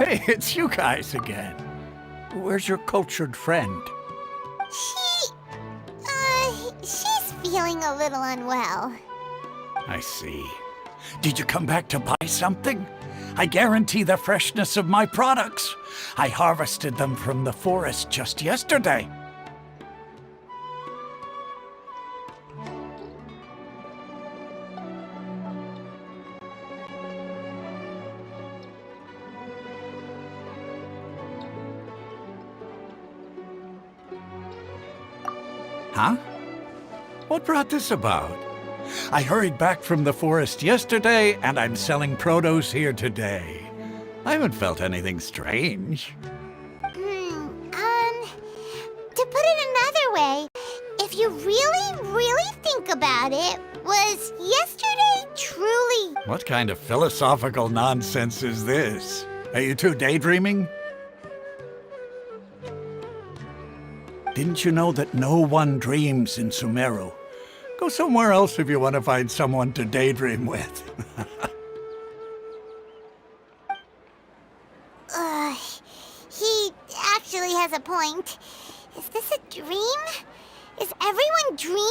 Hey, it's you guys again. Where's your cultured friend? She's feeling a little unwell. I see. Did you come back to buy something? I guarantee the freshness of my products. I harvested them from the forest just yesterday. Huh? What brought this about? I hurried back from the forest yesterday, and I'm selling produce here today. I haven't felt anything strange. To put it another way, if you really think about it, was yesterday truly... What kind of philosophical nonsense is this? Are you two daydreaming? Didn't you know that no one dreams in Sumeru? Go somewhere else if you want to find someone to daydream with. He actually has a point. Is this a dream? Is everyone dreaming?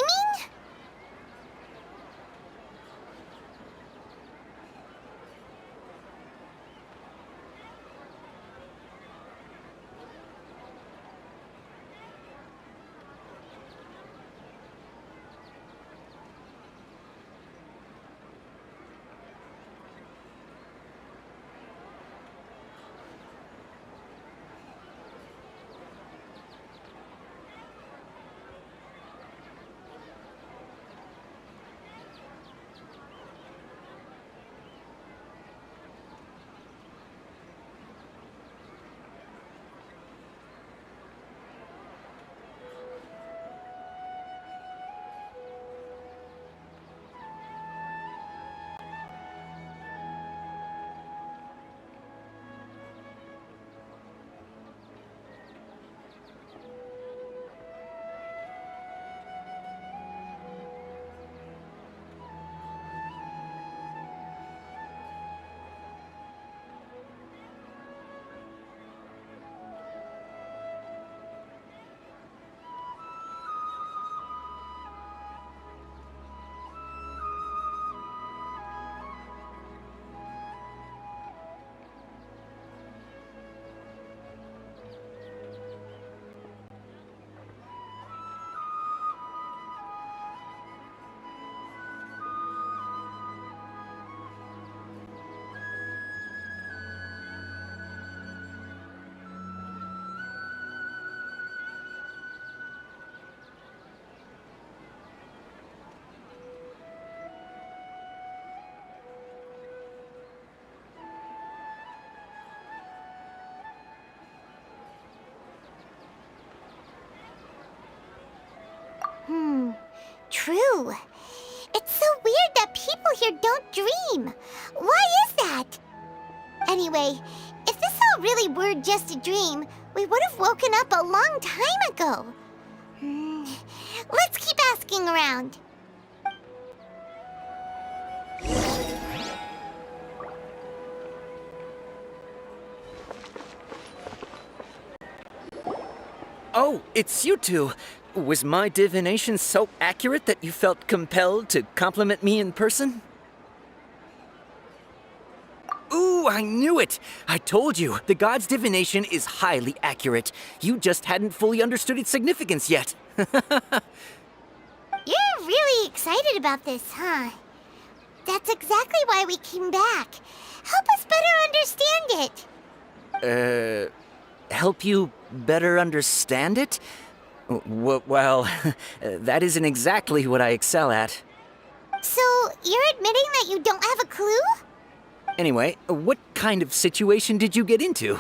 True. It's so weird that people here don't dream. Why is that? Anyway, if this all really were just a dream, we would have woken up a long time ago. Let's keep asking around. Oh, it's you two. Was my divination so accurate that you felt compelled to compliment me in person? Ooh, I knew it! I told you, the god's divination is highly accurate. You just hadn't fully understood its significance yet. You're really excited about this, huh? That's exactly why we came back. Help us better understand it. Help you better understand it? Well, that isn't exactly what I excel at. So, you're admitting that you don't have a clue? Anyway, what kind of situation did you get into?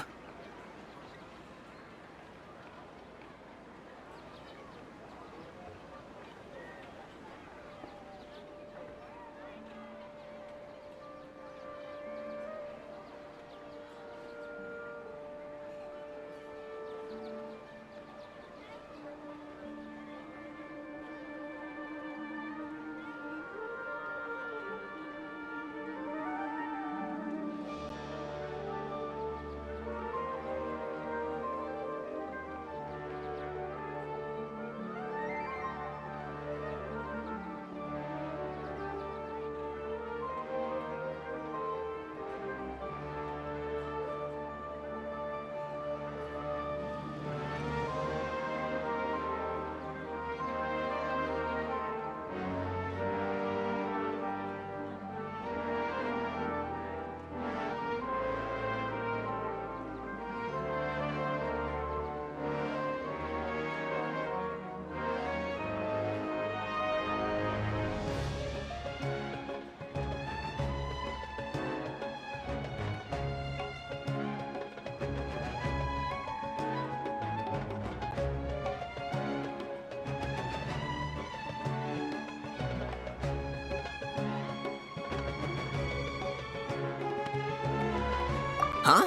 Huh?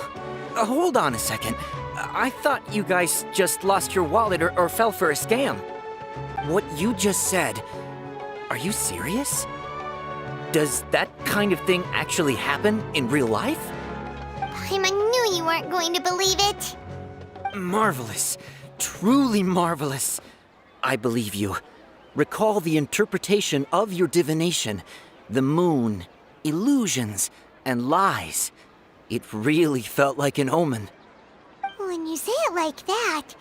Hold on a second. I thought you guys just lost your wallet or fell for a scam. What you just said, are you serious? Does that kind of thing actually happen in real life? Paimon knew you weren't going to believe it. Marvelous. Truly marvelous. I believe you. Recall the interpretation of your divination. The moon, illusions, and lies. It really felt like an omen. When you say it like that,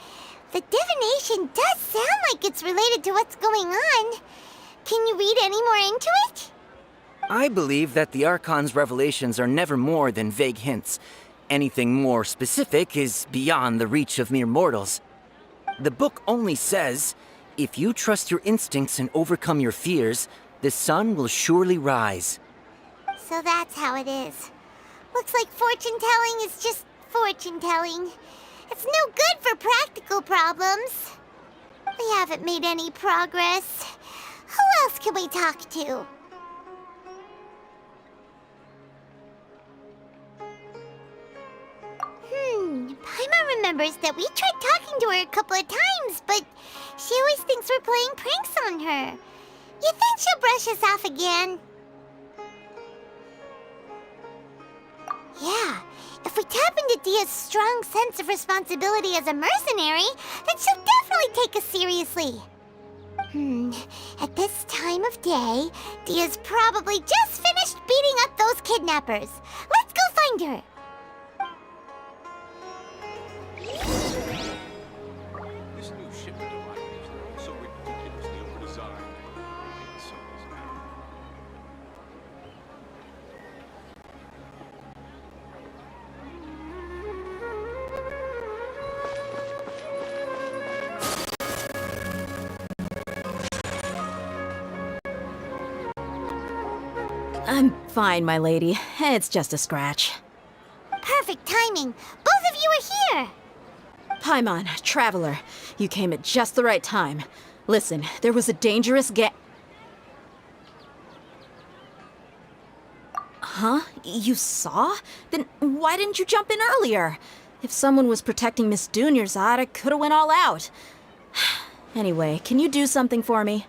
the divination does sound like it's related to what's going on. Can you read any more into it? I believe that the Archon's revelations are never more than vague hints. Anything more specific is beyond the reach of mere mortals. The book only says, if you trust your instincts and overcome your fears, the sun will surely rise. So that's how it is. Looks like fortune-telling is just fortune-telling. It's no good for practical problems. We haven't made any progress. Who else can we talk to? Paimon remembers that we tried talking to her a couple of times, but she always thinks we're playing pranks on her. You think she'll brush us off again? Yeah, if we tap into Dia's strong sense of responsibility as a mercenary, then she'll definitely take us seriously. At this time of day, Dia's probably just finished beating up those kidnappers. Let's go find her. This new shipment of items, they're all so ridiculously overdesigned. It's so I'm fine, my lady. It's just a scratch. Perfect timing. Both of you are here. Paimon, traveler, you came at just the right time. Listen, there was a dangerous Huh? You saw? Then why didn't you jump in earlier? If someone was protecting Miss Dunyarzad, I could have went all out. Anyway, can you do something for me?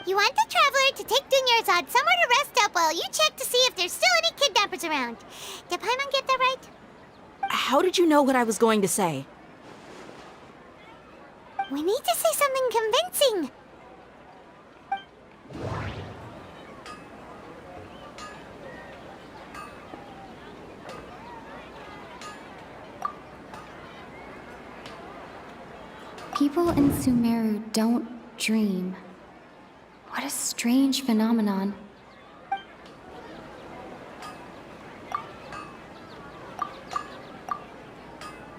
You want the traveler to take Dunyarzad somewhere to rest up while you check to see if there's still any kidnappers around. Did Paimon get that right? How did you know what I was going to say? We need to say something convincing. People in Sumeru don't dream. What a strange phenomenon.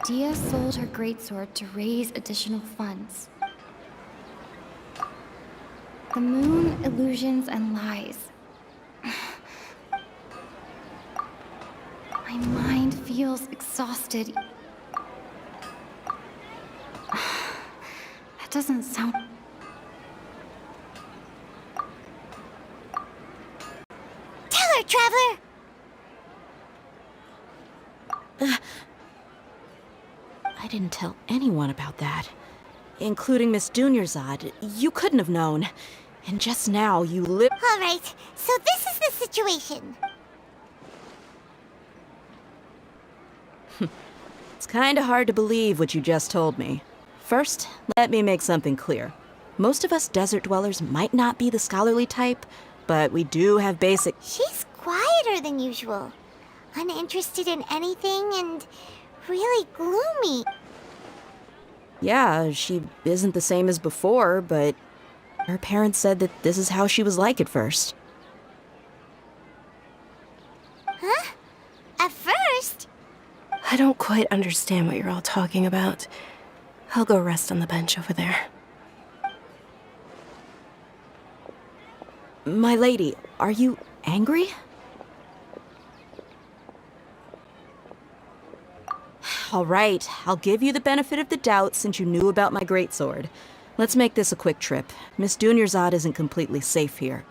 Dia sold her greatsword to raise additional funds. The moon, illusions, and lies. My mind feels exhausted. That doesn't sound... Tell her, traveler! I didn't tell anyone about that. Including Miss Dunyarzad. You couldn't have known. And just now, you All right, so this is the situation. It's kinda hard to believe what you just told me. First, let me make something clear. Most of us desert dwellers might not be the scholarly type, but we do have basic... She's quieter than usual. Uninterested in anything and really gloomy. Yeah, she isn't the same as before, but her parents said that this is how she was like at first. Huh? At first? I don't quite understand what you're all talking about. I'll go rest on the bench over there. My lady, are you angry? All right, I'll give you the benefit of the doubt since you knew about my greatsword. Let's make this a quick trip. Miss Dunyarzad isn't completely safe here.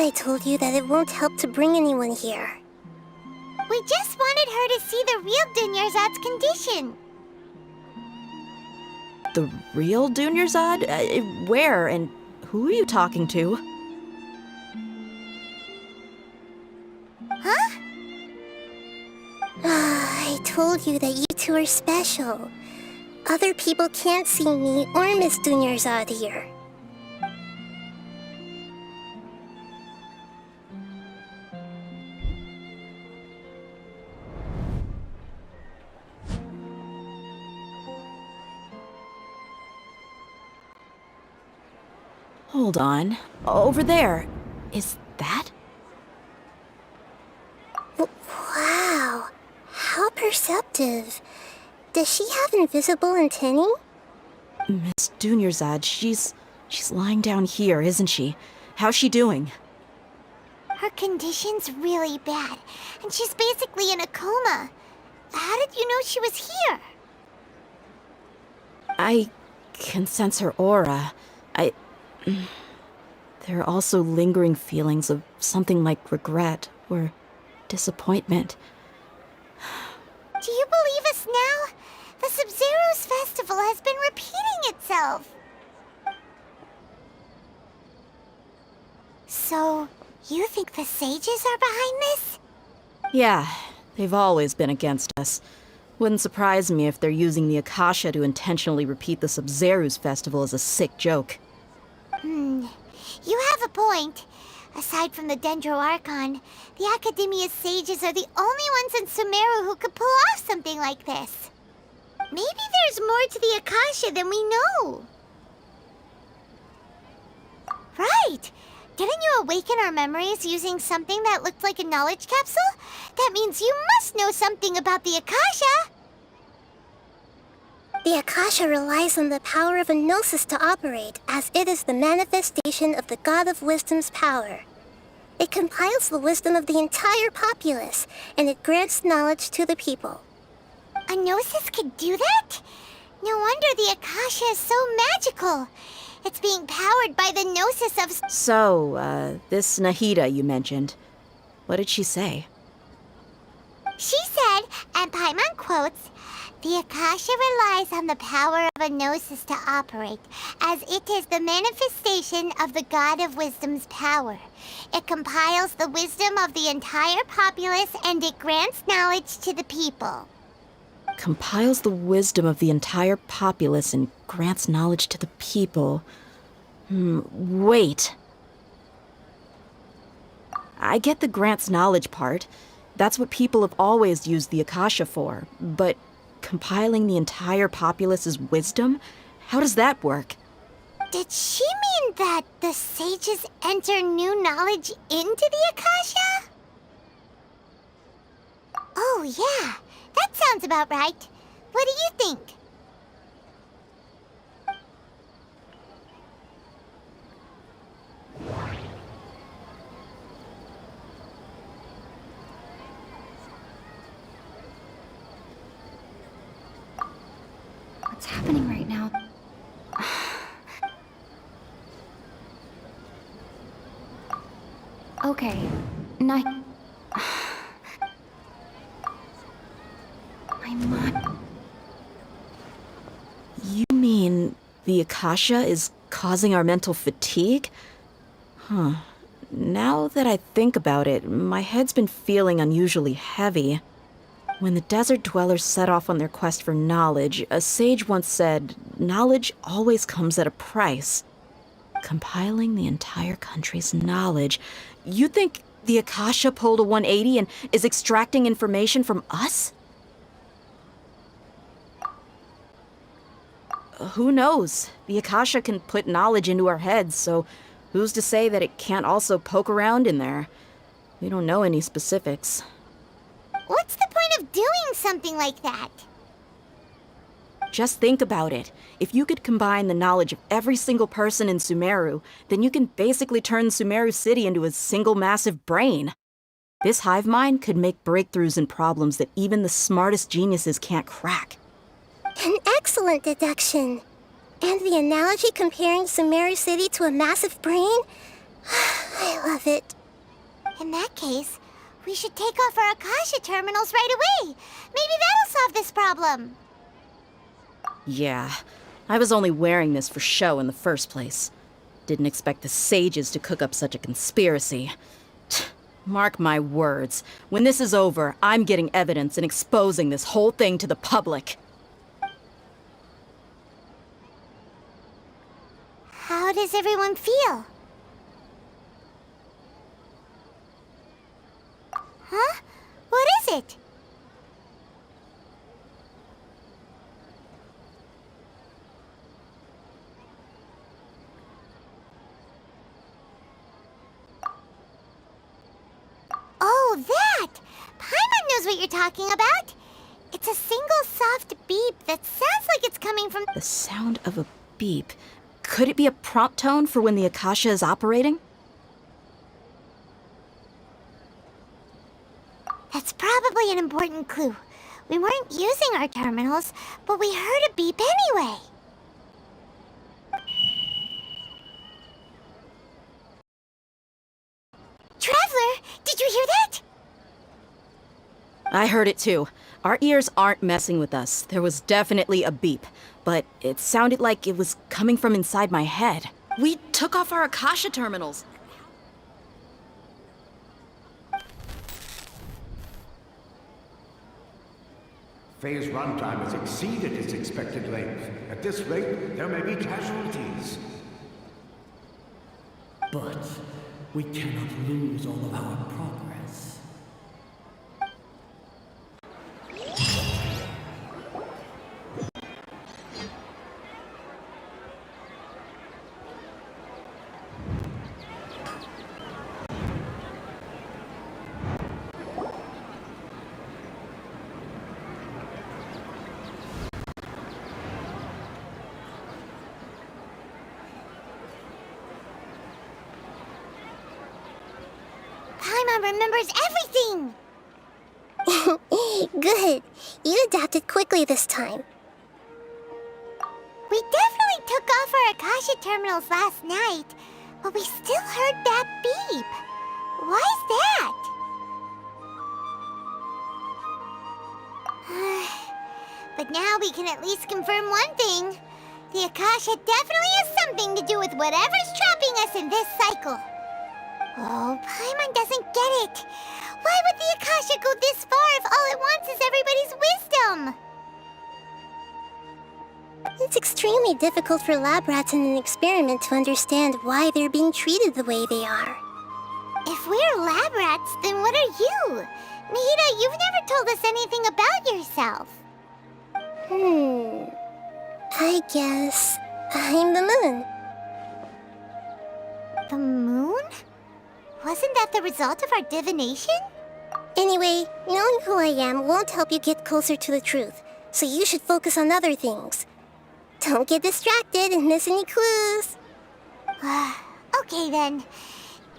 thought I told you that it won't help to bring anyone here. We just wanted her to see the real Dunyarzad's condition. The real Dunyarzad? Where and who are you talking to? Huh? I told you that you two are special. Other people can't see me or Miss Dunyarzad here. Hold on. Over there. Is that? Wow, how perceptive. Does she have invisible antennae? Miss Dunyarzad, she's lying down here, isn't she? How's she doing? Her condition's really bad, and she's basically in a coma. How did you know she was here? I can sense her aura. There are also lingering feelings of something like regret or disappointment. Do you believe us now? The Sumeru's festival has been repeating itself. So, you think the sages are behind this? Yeah, they've always been against us. Wouldn't surprise me if they're using the Akasha to intentionally repeat the Sumeru's festival as a sick joke. You have a point. Aside from the Dendro Archon, the Academia's sages are the only ones in Sumeru who could pull off something like this. Maybe there's more to the Akasha than we know. Right! Didn't you awaken our memories using something that looked like a knowledge capsule? That means you must know something about the Akasha! The Akasha relies on the power of a gnosis to operate, as it is the manifestation of the God of Wisdom's power. It compiles the wisdom of the entire populace, and it grants knowledge to the people. A gnosis could do that? No wonder the Akasha is so magical. It's being powered by the gnosis of... So, this Nahida you mentioned, what did she say? She said, and Paimon quotes, "The Akasha relies on the power of a gnosis to operate, as it is the manifestation of the God of Wisdom's power. It compiles the wisdom of the entire populace, and it grants knowledge to the people." Compiles the wisdom of the entire populace and grants knowledge to the people. Wait. I get the grants knowledge part. That's what people have always used the Akasha for. But compiling the entire populace's wisdom? How does that work? Did she mean that the sages enter new knowledge into the Akasha? Oh, yeah. That sounds about right. What do you think? What's happening right now? Okay, my mind. You mean the Akasha is causing our mental fatigue? Huh. Now that I think about it, my head's been feeling unusually heavy. When the desert dwellers set off on their quest for knowledge, a sage once said, knowledge always comes at a price. Compiling the entire country's knowledge. You think the Akasha pulled a 180 and is extracting information from us? Who knows? The Akasha can put knowledge into our heads, so who's to say that it can't also poke around in there? We don't know any specifics. What's the point of doing something like that? Just think about it. If you could combine the knowledge of every single person in Sumeru, then you can basically turn Sumeru City into a single massive brain. This hive mind could make breakthroughs in problems that even the smartest geniuses can't crack. An excellent deduction. And the analogy comparing Sumeru City to a massive brain? I love it. In that case, we should take off our Akasha terminals right away. Maybe that'll solve this problem. Yeah, I was only wearing this for show in the first place. Didn't expect the sages to cook up such a conspiracy. Mark my words, when this is over, I'm getting evidence and exposing this whole thing to the public. How does everyone feel? Huh? What is it? Oh, that! Paimon knows what you're talking about. It's a single soft beep that sounds like it's coming from... The sound of a beep. Could it be a prompt tone for when the Akasha is operating? That's probably an important clue. We weren't using our terminals, but we heard a beep anyway. Traveler, did you hear that? I heard it too. Our ears aren't messing with us. There was definitely a beep, but it sounded like it was coming from inside my head. We took off our Akasha terminals. Phase runtime has exceeded its expected length. At this rate, there may be casualties. But we cannot lose all of our progress. Paimon remembers everything! Good. You adapted quickly this time. We definitely took off our Akasha terminals last night, but we still heard that beep. Why's that? But now we can at least confirm one thing. The Akasha definitely has something to do with whatever's trapping us in this cycle. Oh, Paimon doesn't get it. Why would the Akasha go this far if all it wants is everybody's wisdom? It's extremely difficult for lab rats in an experiment to understand why they're being treated the way they are. If we're lab rats, then what are you? Nihida, you've never told us anything about yourself. I guess I'm the moon. The moon? Wasn't that the result of our divination? Anyway, knowing who I am won't help you get closer to the truth, so you should focus on other things. Don't get distracted and miss any clues. Okay then.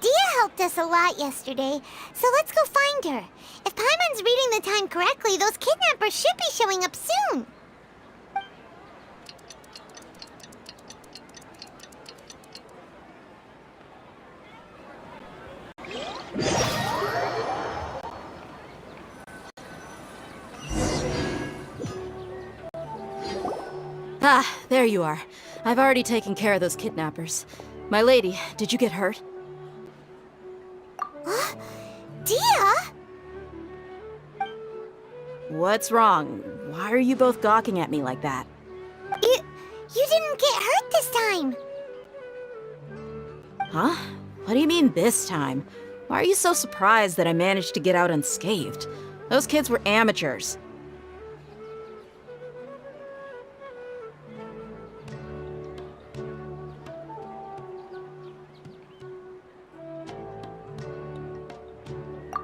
Dia helped us a lot yesterday, so let's go find her. If Paimon's reading the time correctly, those kidnappers should be showing up soon. Ah, there you are. I've already taken care of those kidnappers. My lady, did you get hurt? Dia? What's wrong? Why are you both gawking at me like that? You didn't get hurt this time. Huh? What do you mean this time? Why are you so surprised that I managed to get out unscathed? Those kids were amateurs.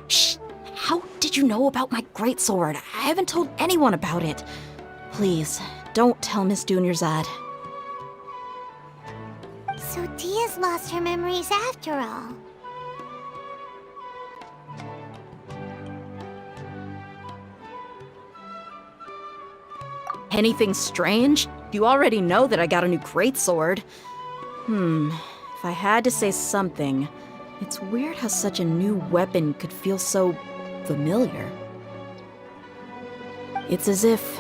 Shh! How did you know about my greatsword? I haven't told anyone about it. Please, don't tell Miss Dunyarzad. So Dia's lost her memories after all. Anything strange? You already know that I got a new greatsword. If I had to say something, It's weird how such a new weapon could feel so familiar. It's as if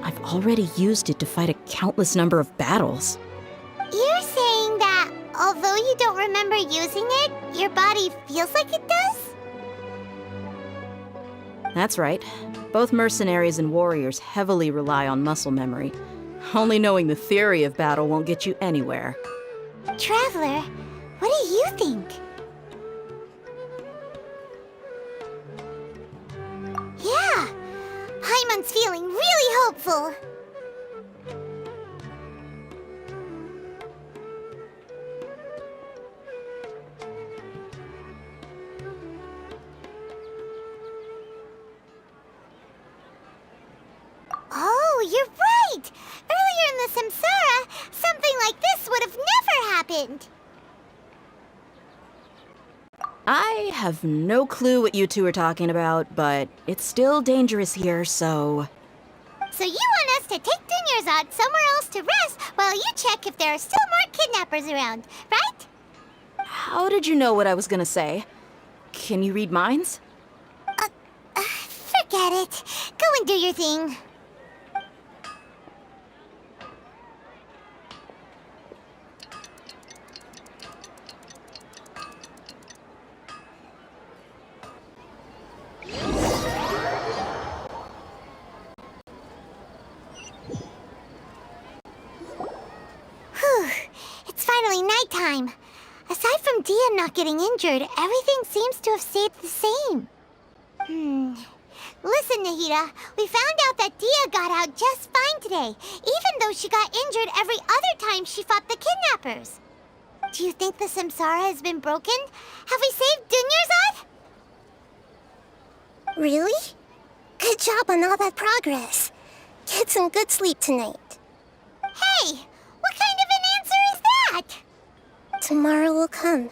I've already used it to fight a countless number of battles. You're saying that although you don't remember using it, your body feels like it does? That's right. Both mercenaries and warriors heavily rely on muscle memory. Only knowing the theory of battle won't get you anywhere. Traveler, what do you think? Yeah, Paimon's feeling really hopeful. Oh, you're right! Earlier in the Samsara, something like this would have never happened. I have no clue what you two are talking about, but it's still dangerous here, so... So you want us to take Dunyarzad somewhere else to rest while you check if there are still more kidnappers around, right? How did you know what I was gonna say? Can you read minds? Forget it. Go and do your thing. Whew. It's finally nighttime. Aside from Dia not getting injured, everything seems to have stayed the same. Listen, Nahida, we found out that Dia got out just fine today, even though she got injured every other time she fought the kidnappers. Do you think the Samsara has been broken? Have we saved Dunyarzad? Really? Good job on all that progress. Get some good sleep tonight. Hey, what kind of an answer is that? Tomorrow will come.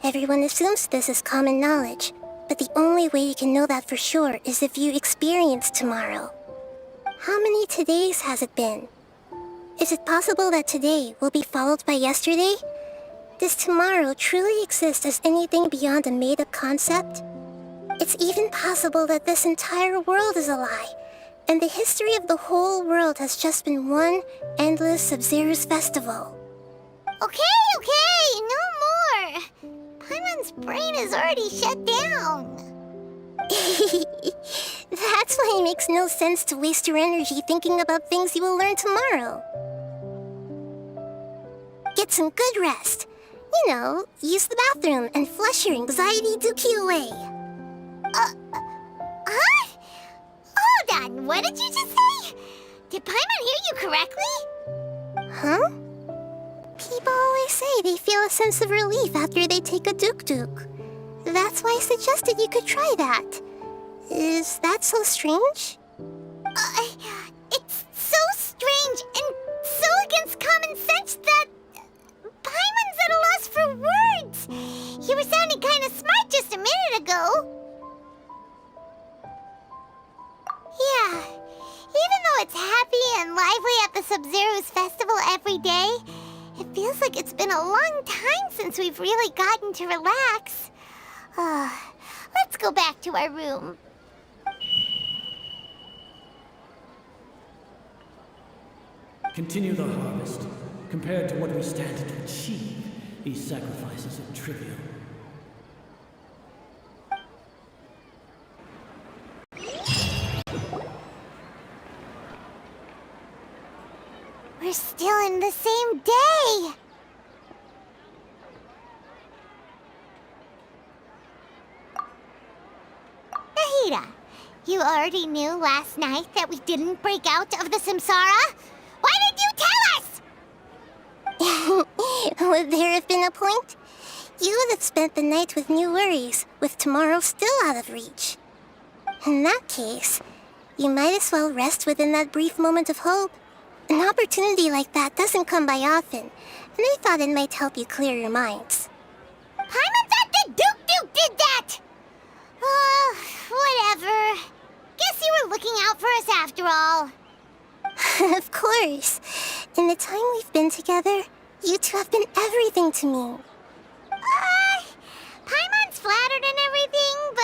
Everyone assumes this is common knowledge, but the only way you can know that for sure is if you experience tomorrow. How many todays has it been? Is it possible that today will be followed by yesterday? Does tomorrow truly exist as anything beyond a made-up concept? It's even possible that this entire world is a lie, and the history of the whole world has just been one endless Sub-Zero's festival. Okay, no more. Paimon's brain is already shut down. That's why it makes no sense to waste your energy thinking about things you will learn tomorrow. Get some good rest. You know, use the bathroom and flush your anxiety dookie away. Huh? Hold on, what did you just say? Did Paimon hear you correctly? Huh? People always say they feel a sense of relief after they take a duk-duk. That's why I suggested you could try that. Is that so strange? It's so strange and so against common sense that Paimon's at a loss for words. You were sounding kind of smart just a minute ago. Yeah, even though it's happy and lively at the Sub-Zero's festival every day, it feels like it's been a long time since we've really gotten to relax. Let's go back to our room. Continue the harvest. Compared to what we stand to achieve, these sacrifices are trivial. We're still in the same day. Nahida, you already knew last night that we didn't break out of the Samsara? Why did you tell us? Would there have been a point? You would have spent the night with new worries, with tomorrow still out of reach. In that case, you might as well rest within that brief moment of hope. An opportunity like that doesn't come by often, and I thought it might help you clear your minds. Paimon thought that Duke did that! Whatever. Guess you were looking out for us after all. Of course. In the time we've been together, you two have been everything to me.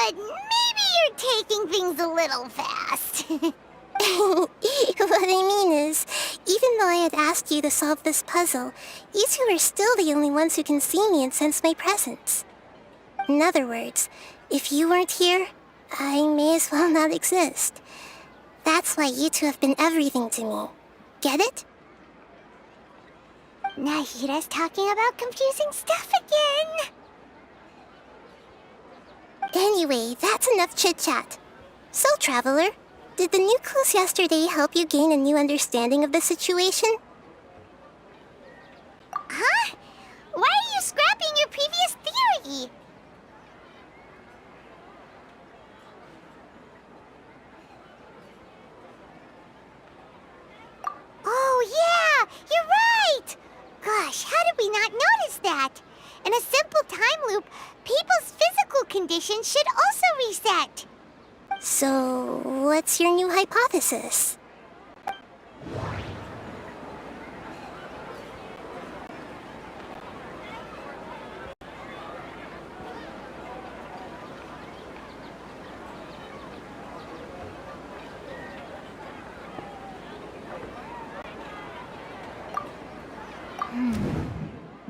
but maybe you're taking things a little fast. What I mean is, even though I had asked you to solve this puzzle, you two are still the only ones who can see me and sense my presence. In other words, if you weren't here, I may as well not exist. That's why you two have been everything to me. Get it? Nahida's talking about confusing stuff again. Anyway, that's enough chit-chat. So, Traveler, did the new clues yesterday help you gain a new understanding of the situation? Huh? Why are you scrapping your previous theory? Oh yeah, you're right! Gosh, how did we not notice that? In a simple time loop, people's physical conditions should also reset. So, what's your new hypothesis?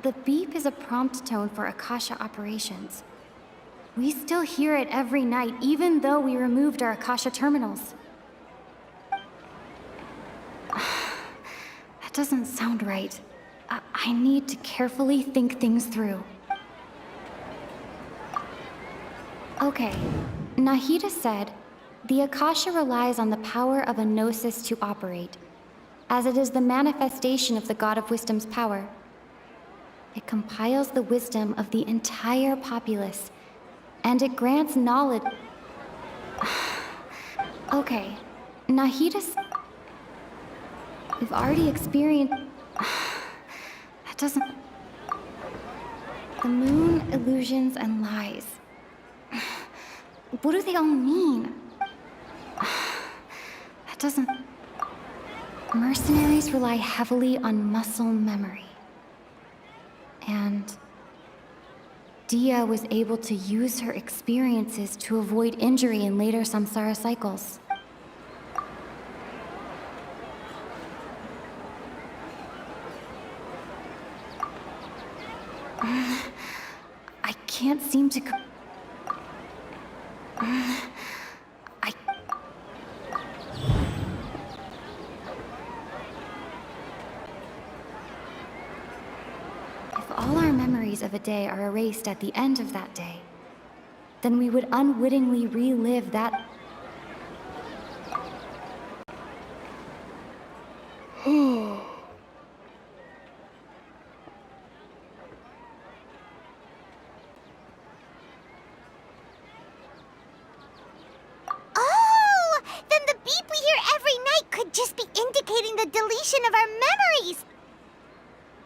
The beep is a prompt tone for Akasha operations. We still hear it every night, even though we removed our Akasha terminals. That doesn't sound right. I need to carefully think things through. Okay, Nahida said, the Akasha relies on the power of a gnosis to operate, as it is the manifestation of the God of Wisdom's power. It compiles the wisdom of the entire populace, and it grants knowledge. Okay, Nahida's. We've already experienced. That doesn't. The moon, illusions, and lies. What do they all mean? That doesn't. Mercenaries rely heavily on muscle memory. And Dia was able to use her experiences to avoid injury in later samsara cycles. I can't seem to... of a day are erased at the end of that day, then we would unwittingly relive that. Oh! Then the beep we hear every night could just be indicating the deletion of our memories!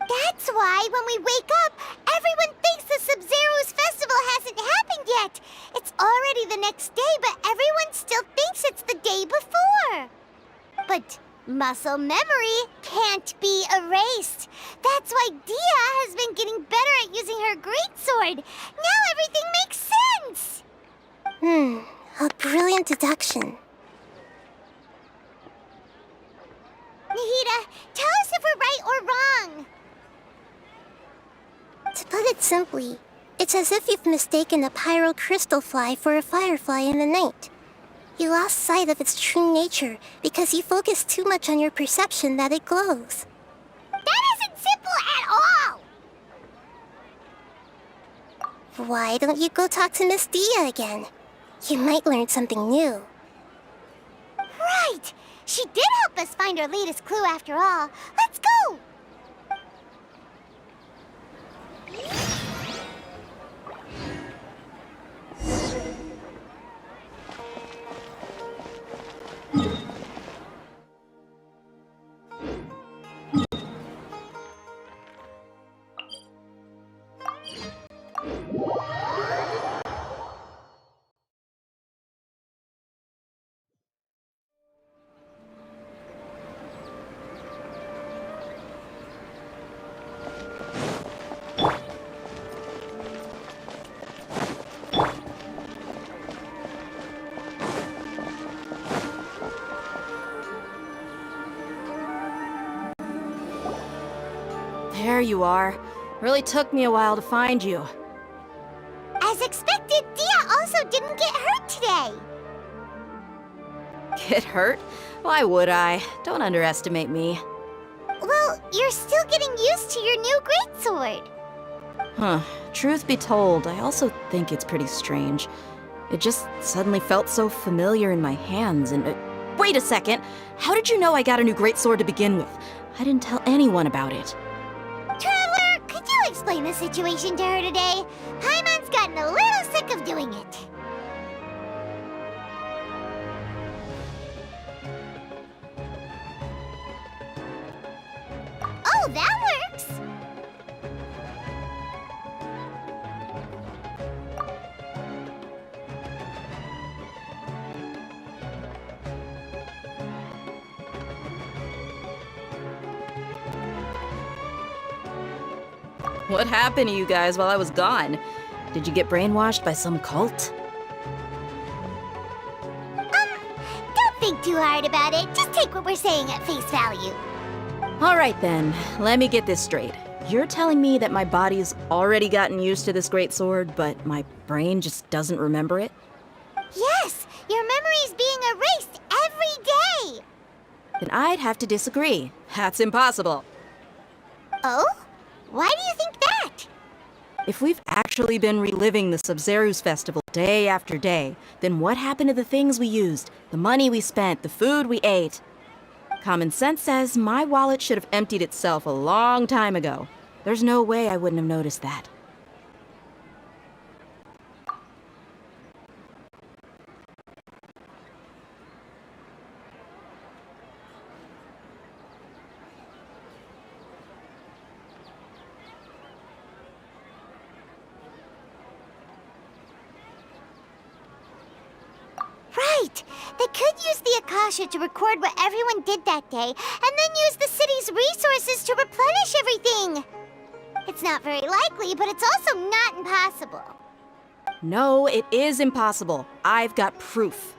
That's why when we wake up, everyone thinks the Sub-Zero's festival hasn't happened yet. It's already the next day, but everyone still thinks it's the day before. But muscle memory can't be erased. That's why Dia has been getting better at using her greatsword. Now everything makes sense. A brilliant deduction. Nahida, tell us if we're right or wrong. To put it simply, it's as if you've mistaken a pyro crystal fly for a firefly in the night. You lost sight of its true nature because you focused too much on your perception that it glows. That isn't simple at all! Why don't you go talk to Miss Dia again? You might learn something new. Right! She did help us find our latest clue after all. Let's go! there you are. Really took me a while to find you. As expected, Dia also didn't get hurt today. Get hurt? Why would I? Don't underestimate me. Well, you're still getting used to your new greatsword. Huh. Truth be told, I also think it's pretty strange. It just suddenly felt so familiar in my hands and... wait a second! How did you know I got a new greatsword to begin with? I didn't tell anyone about it. Traveler, could you explain the situation to her today? Paimon's gotten a little sick of doing it. Oh, that works! What happened to you guys while I was gone? Did you get brainwashed by some cult? Don't think too hard about it. Just take what we're saying at face value. Alright then, let me get this straight. You're telling me that my body's already gotten used to this greatsword, but my brain just doesn't remember it? Yes, your memory's being erased every day. Then I'd have to disagree. That's impossible. Oh? Why do you think that? If we've actually been reliving the Sumeru's festival day after day, then what happened to the things we used, the money we spent, the food we ate? Common sense says my wallet should have emptied itself a long time ago. There's no way I wouldn't have noticed that. Right! They could use the Akasha to record what everyone did that day, and then use the city's resources to replenish everything! It's not very likely, but it's also not impossible. No, it is impossible. I've got proof.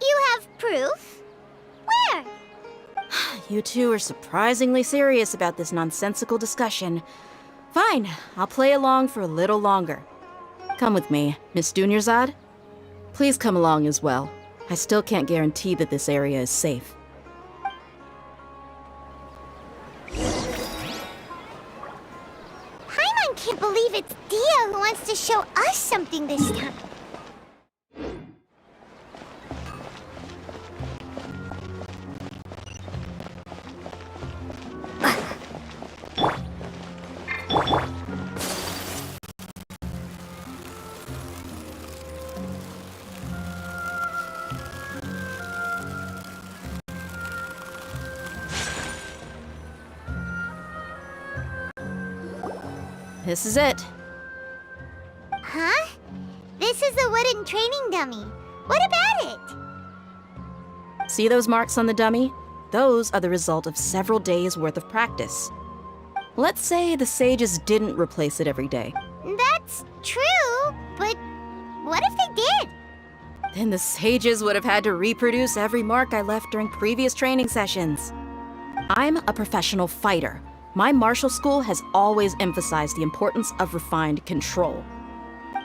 You have proof? Where? You two are surprisingly serious about this nonsensical discussion. Fine, I'll play along for a little longer. Come with me, Miss Dunyarzad. Please come along as well. I still can't guarantee that this area is safe. Paimon can't believe it's Dia who wants to show us something this time. This is it. Huh? This is a wooden training dummy. What about it? See those marks on the dummy? Those are the result of several days' worth of practice. Let's say the sages didn't replace it every day. That's true, but what if they did? Then the sages would have had to reproduce every mark I left during previous training sessions. I'm a professional fighter. My martial school has always emphasized the importance of refined control.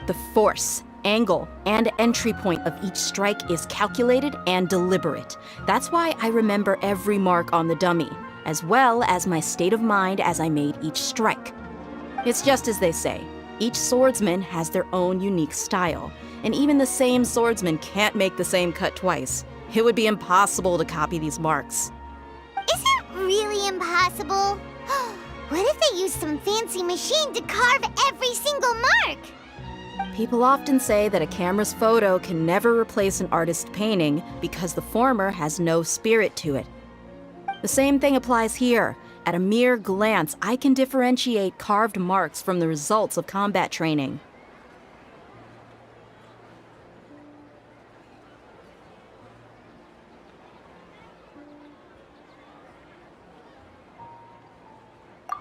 The force, angle, and entry point of each strike is calculated and deliberate. That's why I remember every mark on the dummy, as well as my state of mind as I made each strike. It's just as they say, each swordsman has their own unique style, and even the same swordsman can't make the same cut twice. It would be impossible to copy these marks. Is it really impossible? What if they used some fancy machine to carve every single mark? People often say that a camera's photo can never replace an artist's painting because the former has no spirit to it. The same thing applies here. At a mere glance, I can differentiate carved marks from the results of combat training.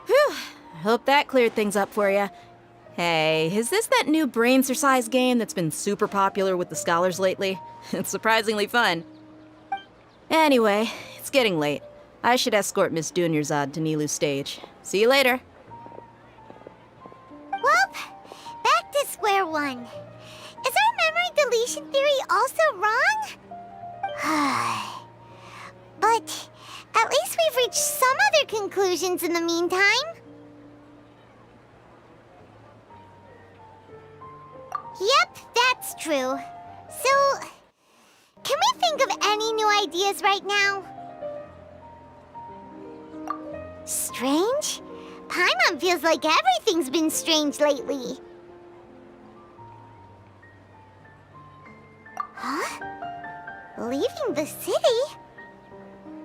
Whew, I hope that cleared things up for you. Hey, is this that new brain exercise game that's been super popular with the scholars lately? It's surprisingly fun. Anyway, it's getting late. I should escort Miss Dunyarzad to Nilu's stage. See you later. Well, back to square one. Is our memory deletion theory also wrong? But at least we've reached some other conclusions in the meantime. Yep, that's true. So, can we think of any new ideas right now? Strange? Paimon feels like everything's been strange lately. Huh? Leaving the city?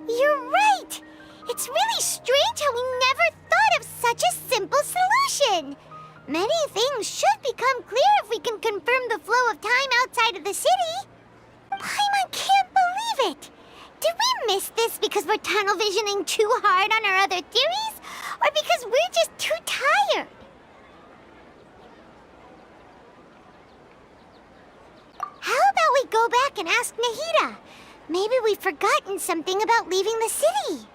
You're right! It's really strange how we never thought of such a simple solution! Many things should become clear if we can confirm the flow of time outside of the city. Paimon can't believe it! Did we miss this because we're tunnel visioning too hard on our other theories? Or because we're just too tired? How about we go back and ask Nahida? Maybe we've forgotten something about leaving the city.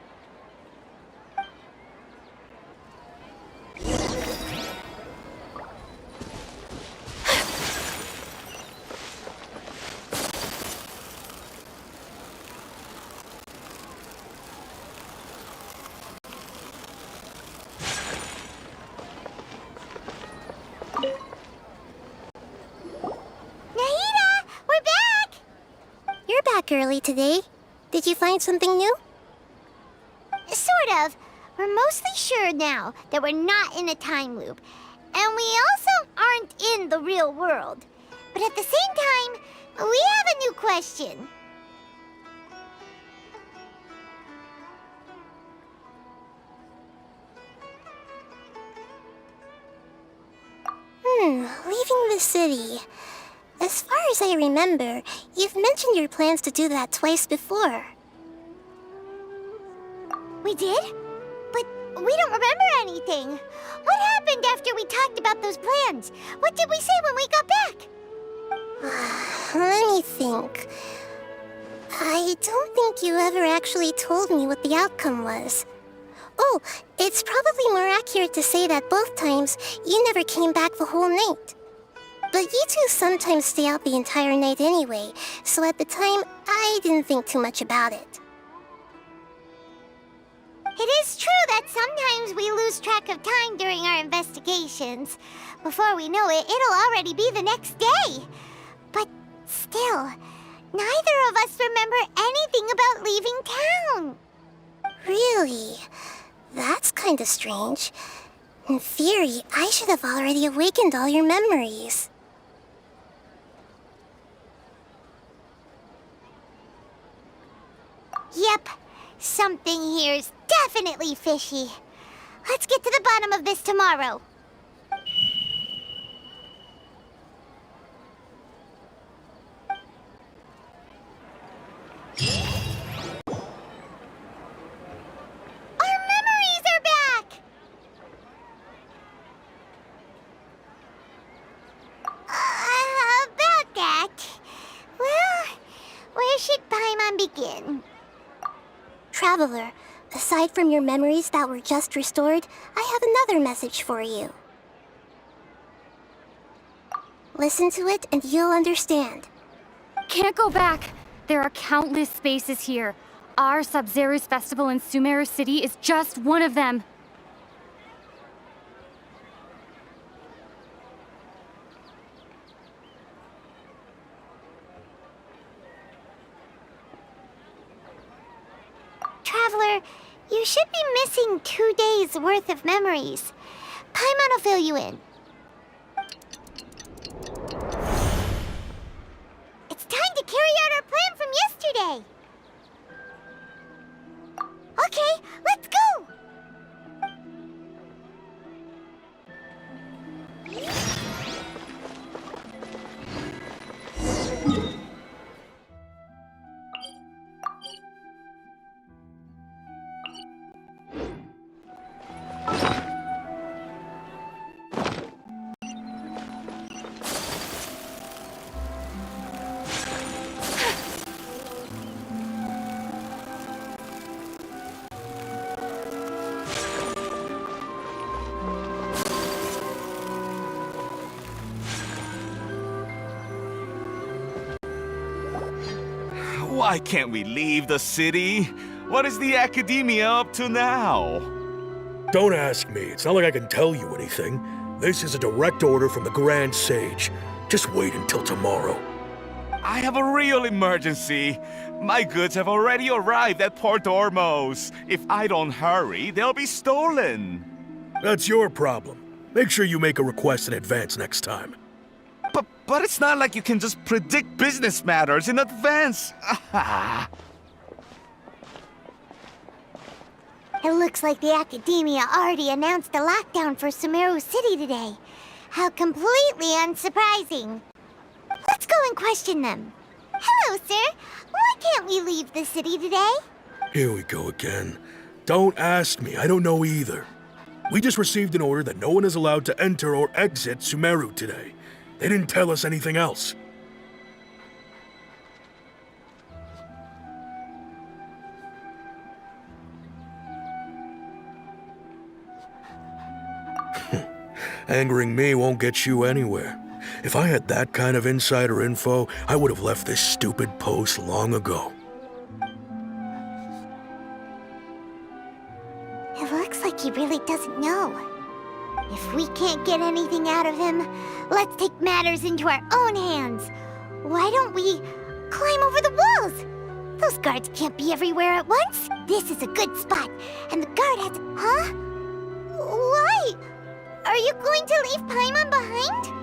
Early today. Did you find something new? Sort of. We're mostly sure now that we're not in a time loop. And we also aren't in the real world. But at the same time, we have a new question. Leaving the city. As far as I remember, you've mentioned your plans to do that twice before. We did? But we don't remember anything. What happened after we talked about those plans? What did we say when we got back? Let me think. I don't think you ever actually told me what the outcome was. Oh, it's probably more accurate to say that both times you never came back the whole night. But you two sometimes stay out the entire night anyway, so at the time, I didn't think too much about it. It is true that sometimes we lose track of time during our investigations. Before we know it, it'll already be the next day. But still, neither of us remember anything about leaving town. Really? That's kinda strange. In theory, I should have already awakened all your memories. Yep, something here's definitely fishy. Let's get to the bottom of this tomorrow. Our memories are back! About that. Well, where should Paimon begin? Traveler, aside from your memories that were just restored, I have another message for you. Listen to it and you'll understand. Can't go back. There are countless spaces here. Our Sub-Zero's festival in Sumeru City is just one of them. Traveler, you should be missing 2 days' worth of memories. Paimon will fill you in. It's time to carry out our plan from yesterday. Okay, let's go! Why can't we leave the city? What is the Academia up to now? Don't ask me. It's not like I can tell you anything. This is a direct order from the Grand Sage. Just wait until tomorrow. I have a real emergency. My goods have already arrived at Port-4. If I don't hurry, they'll be stolen. That's your problem. Make sure you make a request in advance next time. But it's not like you can just predict business matters in advance. It looks like the Academia already announced a lockdown for Sumeru City today. How completely unsurprising. Let's go and question them. Hello, sir. Why can't we leave the city today? Here we go again. Don't ask me. I don't know either. We just received an order that no one is allowed to enter or exit Sumeru today. They didn't tell us anything else. Angering me won't get you anywhere. If I had that kind of insider info, I would have left this stupid post long ago. It looks like he really doesn't know. If we can't get anything out of him, let's take matters into our own hands. Why don't we climb over the walls? Those guards can't be everywhere at once. This is a good spot, and the guard has... Huh? Why? Are you going to leave Paimon behind?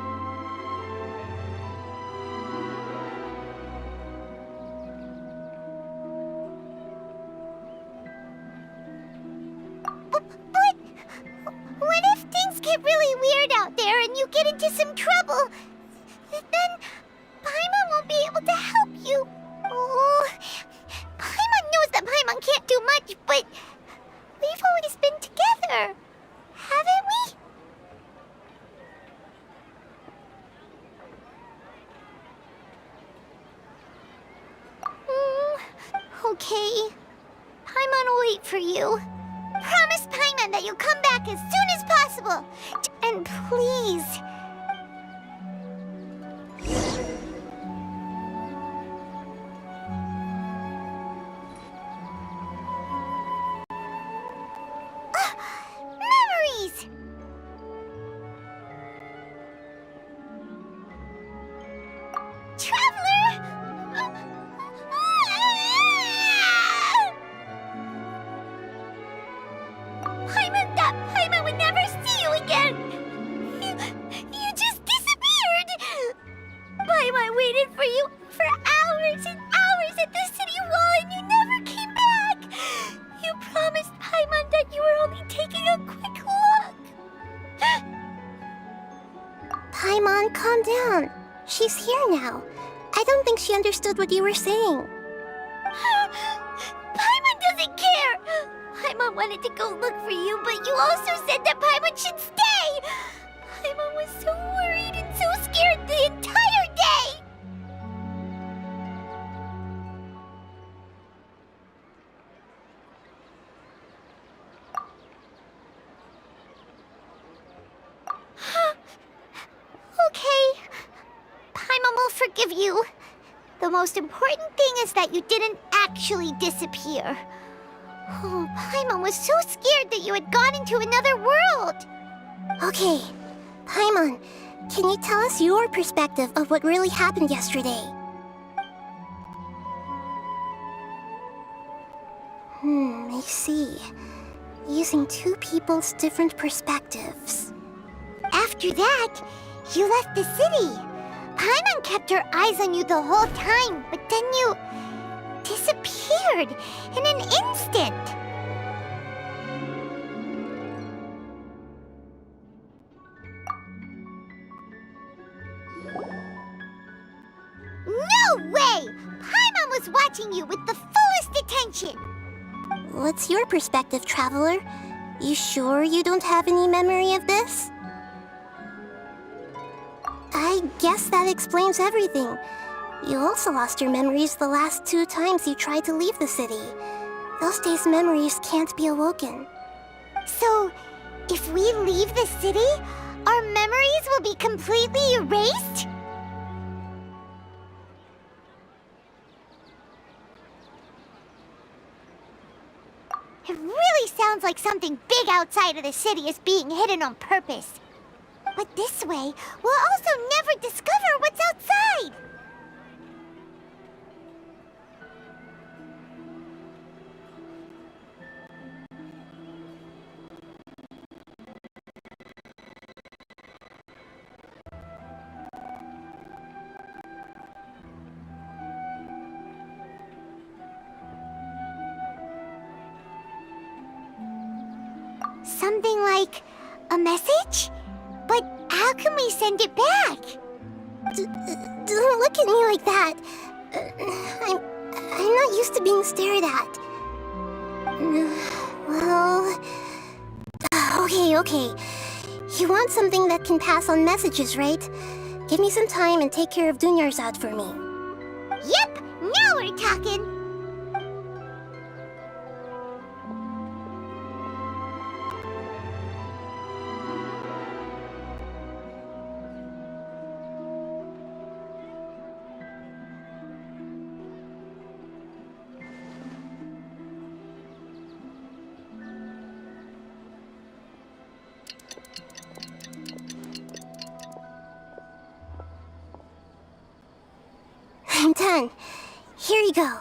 But what if things get really weird out there and you get into some trouble? Then Paimon won't be able to help you. Oh, Paimon knows that Paimon can't do much, but we've always been together, haven't we? Okay. Paimon will wait for you. Promise Paimon that you'll come back as soon as possible. And please... Memories! Traveler! Paimon would never see you again! You just disappeared! Paimon waited for you for hours and hours at the city wall and you never came back! You promised Paimon that you were only taking a quick look! Paimon, calm down. She's here now. I don't think she understood what you were saying. Paimon doesn't care! Paimon wanted to go look for you, but you also said that Paimon should stay! Paimon was so worried and so scared the entire day! Okay. Paimon will forgive you. The most important thing is that you didn't actually disappear. Oh, Paimon was so scared that you had gone into another world. Okay, Paimon, can you tell us your perspective of what really happened yesterday? I see. Using two people's different perspectives. After that, you left the city. Paimon kept her eyes on you the whole time, but then you disappeared in an instant. No way! Paimon was watching you with the fullest attention. What's your perspective, Traveler? You sure you don't have any memory of this? I guess that explains everything. You also lost your memories the last 2 times you tried to leave the city. Those days' memories can't be awoken. So, if we leave the city, our memories will be completely erased? It really sounds like something big outside of the city is being hidden on purpose. But this way, we'll also never discover what's outside. Something like a message? But how can we send it back? Don't look at me like that. I'm not used to being stared at. Well... Okay. You want something that can pass on messages, right? Give me some time and take care of Dunyarzad for me. Yep, now we're talking. I'm done. Here you go.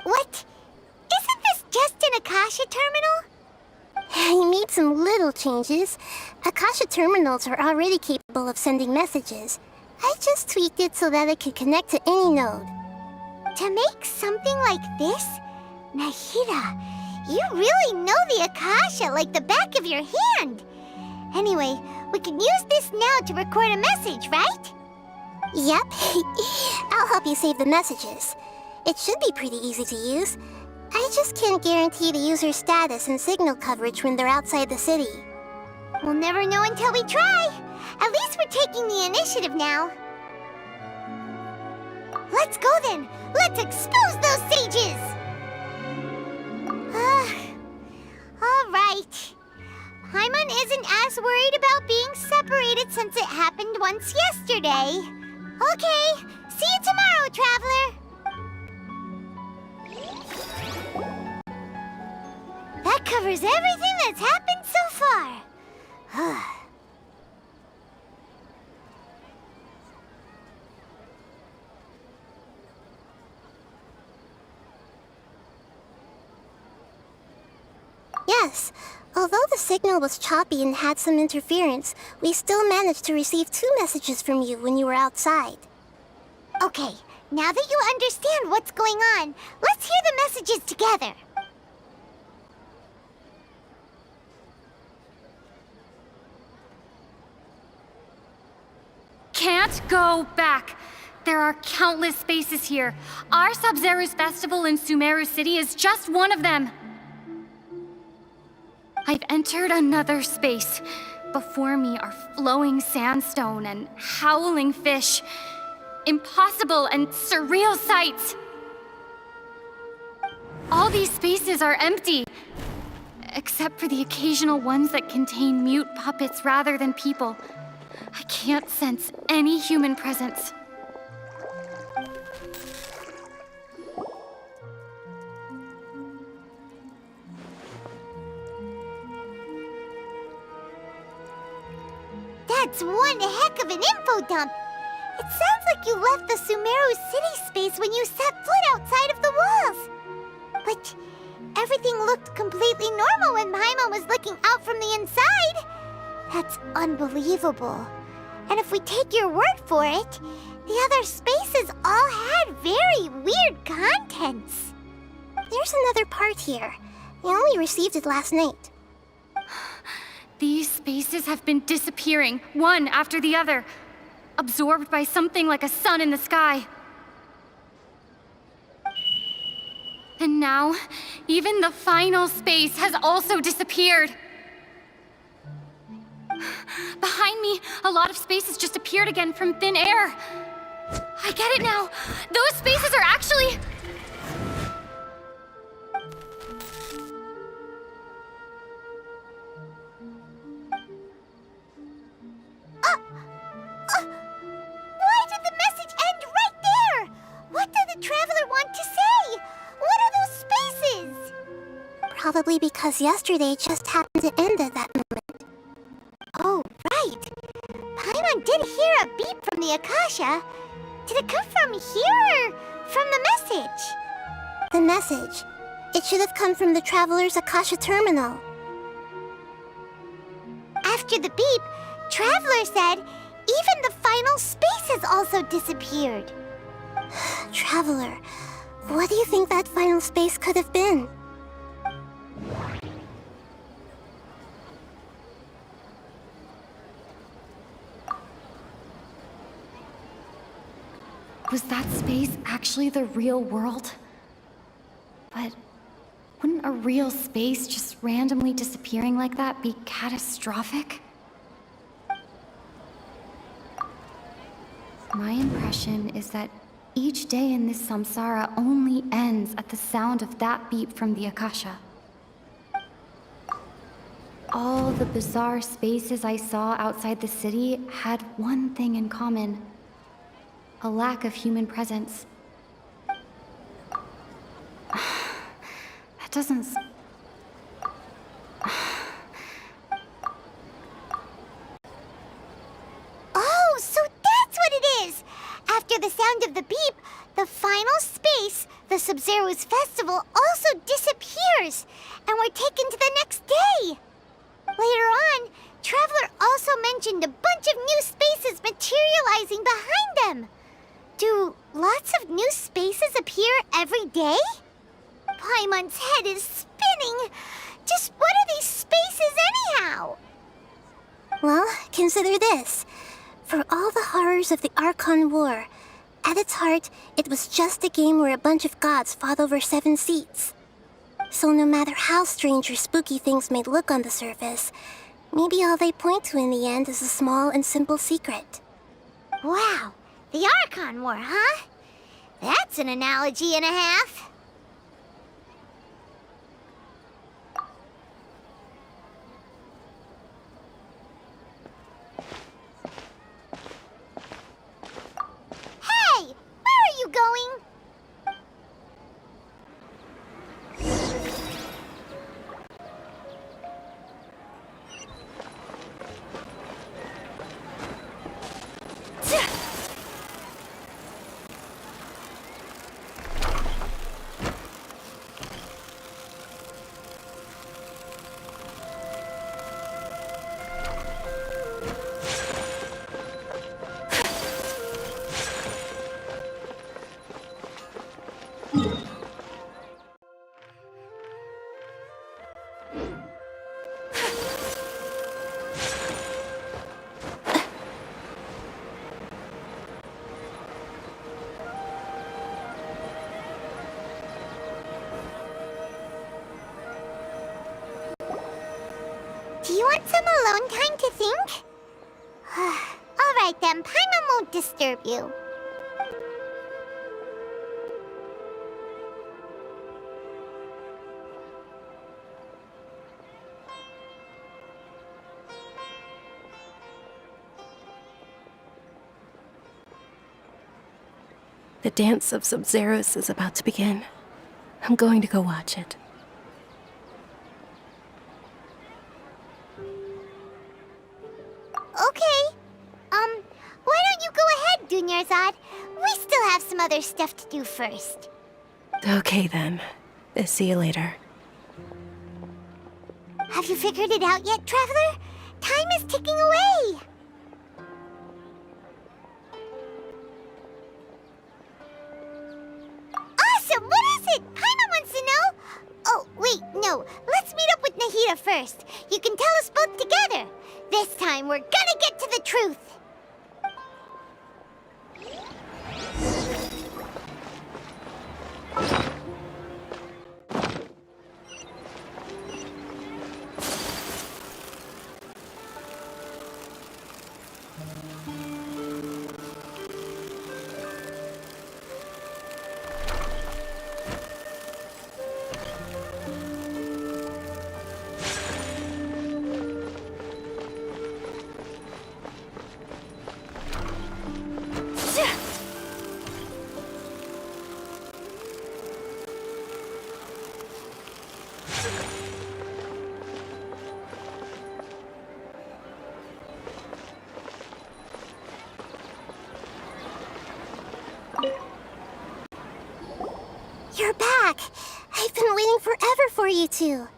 What? Isn't this just an Akasha terminal? I made some little changes. Akasha terminals are already capable of sending messages. I just tweaked it so that it could connect to any node. To make something like this? Nahida, you really know the Akasha like the back of your hand. Anyway, we can use this now to record a message, right? Yep. I'll help you save the messages. It should be pretty easy to use. I just can't guarantee the user's status and signal coverage when they're outside the city. We'll never know until we try. At least we're taking the initiative now. Let's go then. Let's expose those sages. All right. Paimon isn't as worried about being separated since it happened once yesterday. Okay, see you tomorrow, Traveler! That covers everything that's happened so far. Yes. Although the signal was choppy and had some interference, we still managed to receive 2 messages from you when you were outside. Okay, now that you understand what's going on, let's hear the messages together. Can't go back. There are countless spaces here. Our Sub-Zero's festival in Sumeru City is just one of them. I've entered another space. Before me are flowing sandstone and howling fish. Impossible and surreal sights. All these spaces are empty, except for the occasional ones that contain mute puppets rather than people. I can't sense any human presence. That's one heck of an info dump. It sounds like you left the Sumeru city space when you set foot outside of the walls. But everything looked completely normal when Paimon was looking out from the inside. That's unbelievable. And if we take your word for it, the other spaces all had very weird contents. There's another part here. I only received it last night. These spaces have been disappearing, one after the other, absorbed by something like a sun in the sky. And now, even the final space has also disappeared. Behind me, a lot of spaces just appeared again from thin air. I get it now. Those spaces are actually... Why did the message end right there? What did the Traveler want to say? What are those spaces? Probably because yesterday just happened to end at that moment. Oh, right. Paimon did hear a beep from the Akasha. Did it come from here or from the message? The message. It should have come from the Traveler's Akasha terminal. After the beep, Traveler said even the final space has also disappeared. Traveler, what do you think that final space could have been? Was that space actually the real world? But wouldn't a real space just randomly disappearing like that be catastrophic? My impression is that each day in this samsara only ends at the sound of that beep from the Akasha. All the bizarre spaces I saw outside the city had one thing in common: a lack of human presence. That doesn't... Oh, so that's what it is! After the sound of the beep, the final space, the Sub-Zero's festival, also disappears, and we're taken to the next day! Later on, Traveler also mentioned a bunch of new spaces materializing behind them. Do lots of new spaces appear every day? Paimon's head is spinning. Just what are these spaces anyhow? Well, consider this. For all the horrors of the Archon War, at its heart, it was just a game where a bunch of gods fought over 7 seats. So no matter how strange or spooky things may look on the surface, maybe all they point to in the end is a small and simple secret. Wow, the Archon War, huh? That's an analogy and a half. Hey, where are you going? Do you want some alone time to think? All right then, Paimon won't disturb you. The dance of Sub-Zeros is about to begin. I'm going to go watch it. Okay. Why don't you go ahead, Dunyarzad? We still have some other stuff to do first. Okay then. See you later. Have you figured it out yet, Traveler? Time is ticking away. Awesome! What is it? Paimon wants to know. Oh, wait, no. Let's meet up with Nahida first. You can tell us both together. This time, we're gonna get to the truth. been waiting forever for you two.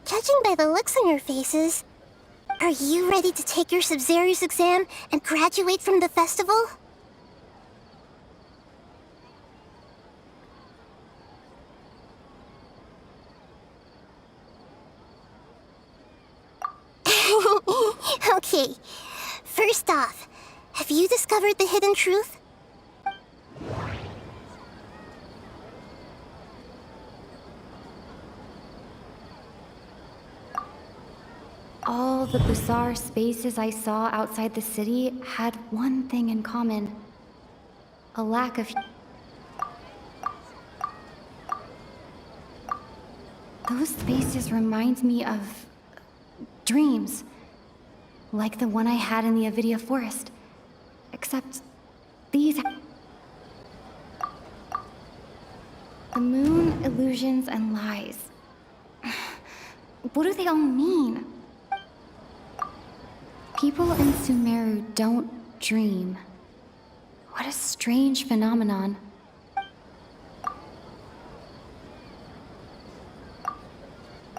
Judging by the looks on your faces, are you ready to take your Sub-Zero's exam and graduate from the festival? Okay, first off, have you discovered the hidden truth? All the bizarre spaces I saw outside the city had one thing in common. A lack of... Those spaces remind me of... dreams. Like the one I had in the Avidia Forest. Except... these... The moon, illusions, and lies. What do they all mean? People in Sumeru don't dream. What a strange phenomenon.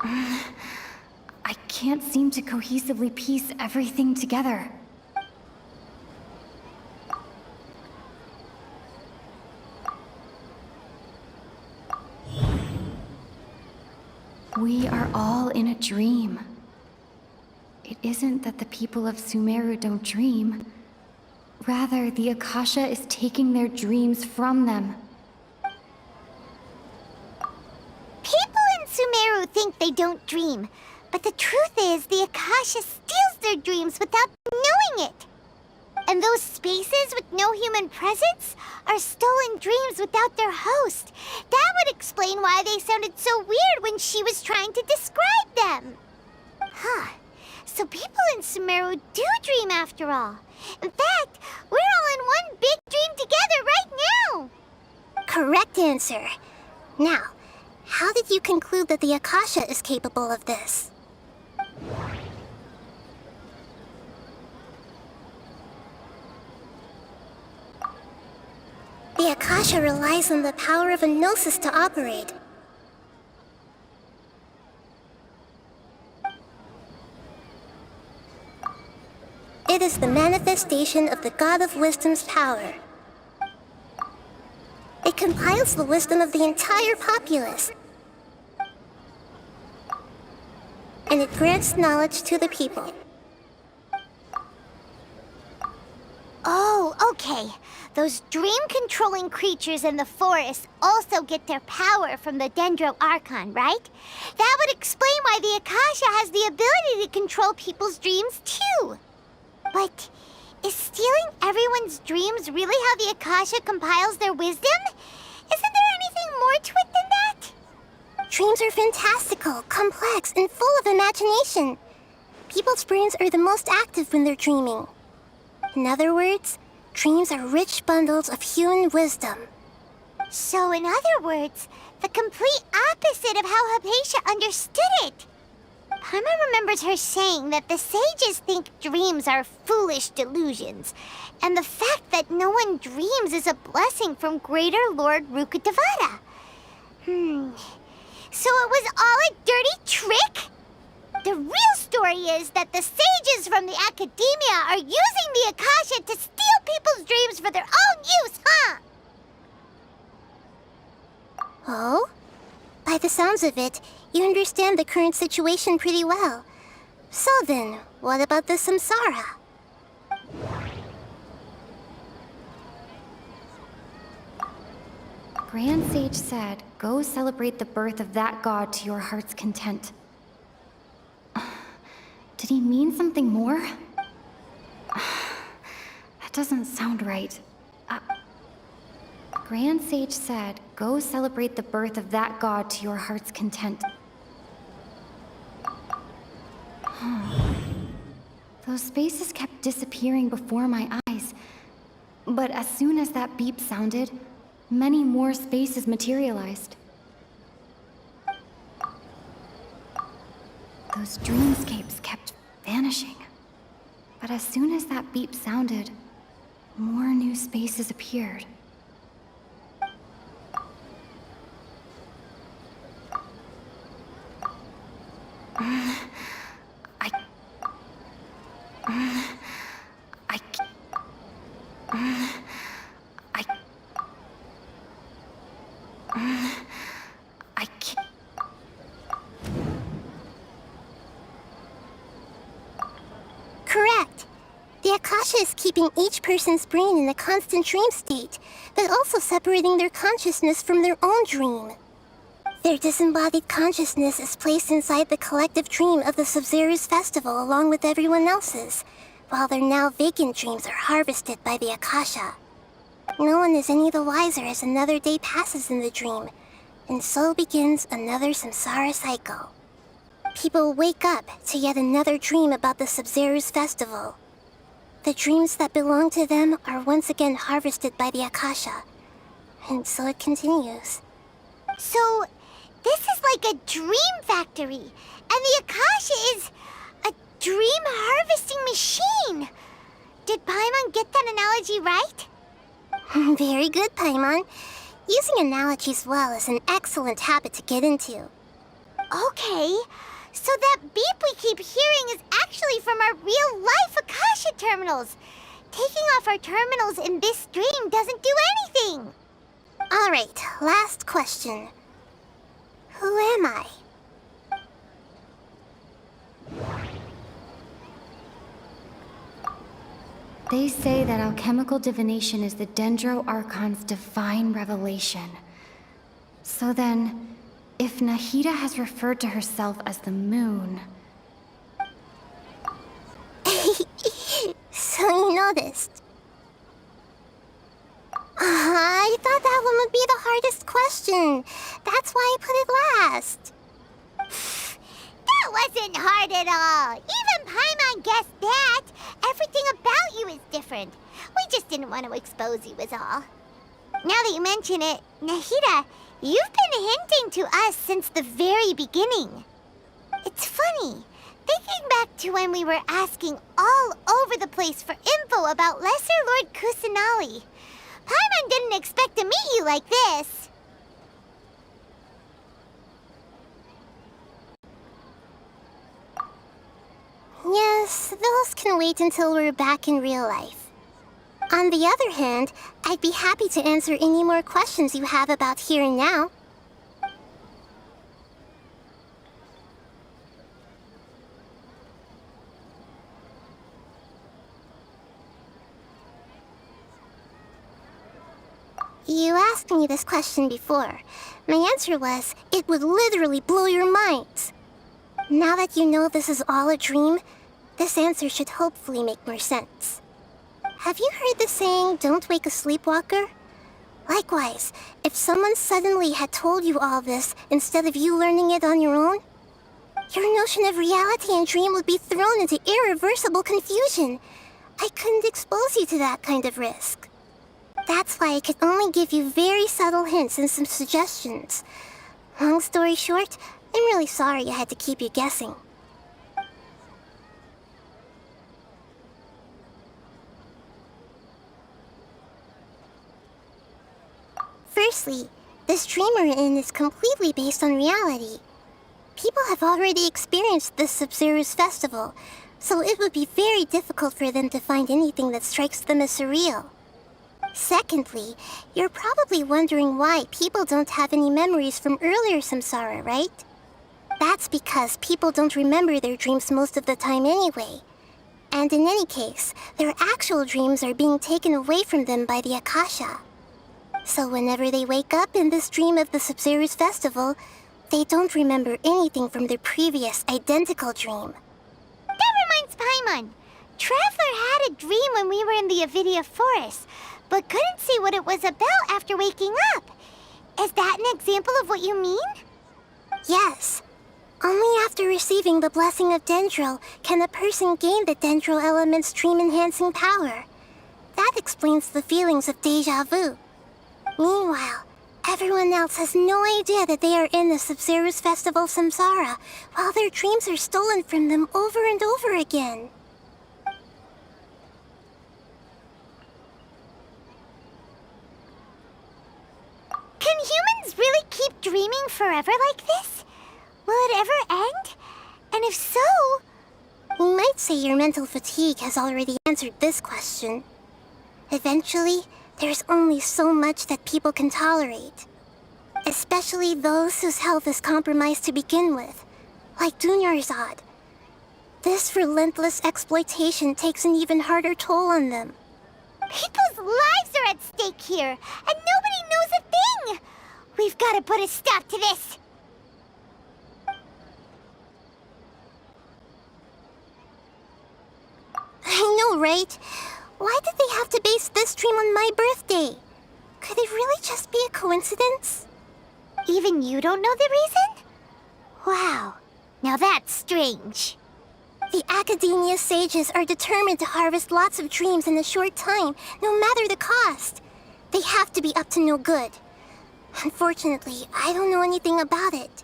I can't seem to cohesively piece everything together. We are all in a dream. It isn't that the people of Sumeru don't dream. Rather, the Akasha is taking their dreams from them. People in Sumeru think they don't dream, but the truth is the Akasha steals their dreams without knowing it. And those spaces with no human presence are stolen dreams without their host. That would explain why they sounded so weird when she was trying to describe them. Huh. So people in Sumeru do dream after all. In fact, we're all in one big dream together right now. Correct answer. Now, how did you conclude that the Akasha is capable of this? The Akasha relies on the power of a gnosis to operate. It is the manifestation of the God of Wisdom's power. It compiles the wisdom of the entire populace. And it grants knowledge to the people. Oh, okay. Those dream-controlling creatures in the forest also get their power from the Dendro Archon, right? That would explain why the Akasha has the ability to control people's dreams, too. But is stealing everyone's dreams really how the Akasha compiles their wisdom? Isn't there anything more to it than that? Dreams are fantastical, complex, and full of imagination. People's brains are the most active when they're dreaming. In other words, dreams are rich bundles of human wisdom. So in other words, the complete opposite of how Hypatia understood it. Paimon remembers her saying that the sages think dreams are foolish delusions, and the fact that no one dreams is a blessing from Greater Lord Rukkhadevata. So it was all a dirty trick? The real story is that the sages from the Academia are using the Akasha to steal people's dreams for their own use, huh? Oh? By the sounds of it, you understand the current situation pretty well. So then, what about the samsara? Grand Sage said, go celebrate the birth of that god to your heart's content. Did he mean something more? That doesn't sound right. Grand Sage said, go celebrate the birth of that god to your heart's content. Those spaces kept disappearing before my eyes. But as soon as that beep sounded, many more spaces materialized. Those dreamscapes kept vanishing. But as soon as that beep sounded, more new spaces appeared. Akasha is keeping each person's brain in a constant dream state, but also separating their consciousness from their own dream. Their disembodied consciousness is placed inside the collective dream of the Sub-Zero's festival along with everyone else's, while their now vacant dreams are harvested by the Akasha. No one is any the wiser as another day passes in the dream, and so begins another samsara cycle. People wake up to yet another dream about the Sub-Zero's festival. The dreams that belong to them are once again harvested by the Akasha, and so it continues. So, this is like a dream factory, and the Akasha is a dream harvesting machine. Did Paimon get that analogy right? Very good, Paimon. Using analogies well is an excellent habit to get into. Okay, so that beep we keep hearing is actually from our real-life Akasha terminals. Taking off our terminals in this dream doesn't do anything. Alright, last question. Who am I? They say that alchemical divination is the Dendro Archon's divine revelation. So then, if Nahida has referred to herself as the moon... So you noticed. I thought that one would be the hardest question. That's why I put it last. That wasn't hard at all. Even Paimon guessed that. Everything about you is different. We just didn't want to expose you is all. Now that you mention it, Nahida, you've been hinting to us since the very beginning. It's funny, thinking back to when we were asking all over the place for info about Lesser Lord Kusanail. Paimon didn't expect to meet you like this. Yes, those can wait until we're back in real life. On the other hand, I'd be happy to answer any more questions you have about here and now. You asked me this question before. My answer was, it would literally blow your minds. Now that you know this is all a dream, this answer should hopefully make more sense. Have you heard the saying, don't wake a sleepwalker? Likewise, if someone suddenly had told you all this instead of you learning it on your own, your notion of reality and dream would be thrown into irreversible confusion. I couldn't expose you to that kind of risk. That's why I could only give you very subtle hints and some suggestions. Long story short, I'm really sorry I had to keep you guessing. Firstly, this dream we're in is completely based on reality. People have already experienced this Sub-Zero's festival, so it would be very difficult for them to find anything that strikes them as surreal. Secondly, you're probably wondering why people don't have any memories from earlier samsara, right? That's because people don't remember their dreams most of the time anyway. And in any case, their actual dreams are being taken away from them by the Akasha. So whenever they wake up in this dream of the Sub-Zero's festival, they don't remember anything from their previous identical dream. That reminds Paimon. Traveler had a dream when we were in the Avidia Forest, but couldn't see what it was about after waking up. Is that an example of what you mean? Yes. Only after receiving the blessing of Dendro can a person gain the Dendro element's dream-enhancing power. That explains the feelings of déjà vu. Meanwhile, everyone else has no idea that they are in the Sub-Zero's festival samsara, while their dreams are stolen from them over and over again. Can humans really keep dreaming forever like this? Will it ever end? And if so... You might say your mental fatigue has already answered this question. Eventually, there's only so much that people can tolerate. Especially those whose health is compromised to begin with, like Dunyarzad. This relentless exploitation takes an even harder toll on them. People's lives are at stake here, and nobody knows a thing! We've got to put a stop to this! I know, right? Why did they have to base this dream on my birthday? Could it really just be a coincidence? Even you don't know the reason? Wow, now that's strange. The Academia sages are determined to harvest lots of dreams in a short time, no matter the cost. They have to be up to no good. Unfortunately, I don't know anything about it.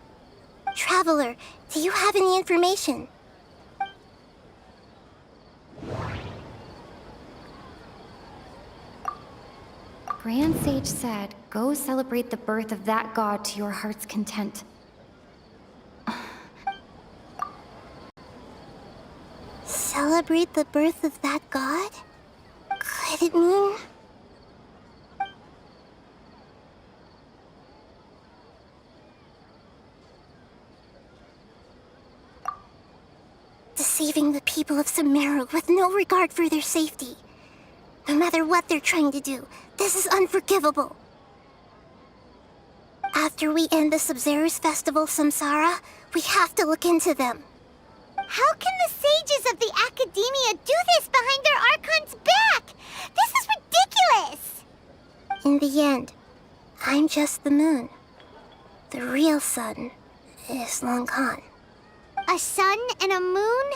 Traveler, do you have any information? Grand Sage said, go celebrate the birth of that god to your heart's content. Celebrate the birth of that god? Could it mean... deceiving the people of Sumeru with no regard for their safety. No matter what they're trying to do, this is unforgivable. After we end the Sub-Zero's festival, Samsara, we have to look into them. How can the sages of the Academia do this behind their Archon's back? This is ridiculous! In the end, I'm just the moon. The real sun is long gone. A sun and a moon?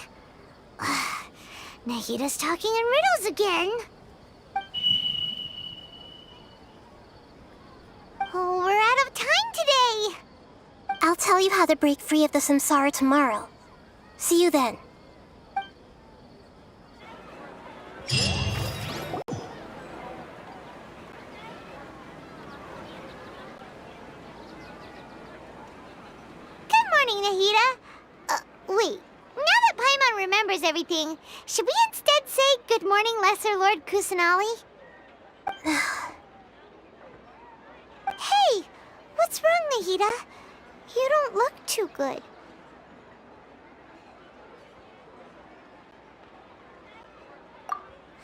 Nahida's talking in riddles again. Oh, we're out of time today! I'll tell you how to break free of the samsara tomorrow. See you then. Good morning, Nahida. Wait. Now that Paimon remembers everything, should we instead say good morning, Lesser Lord Kusanail? Hey! What's wrong, Nahida? You don't look too good.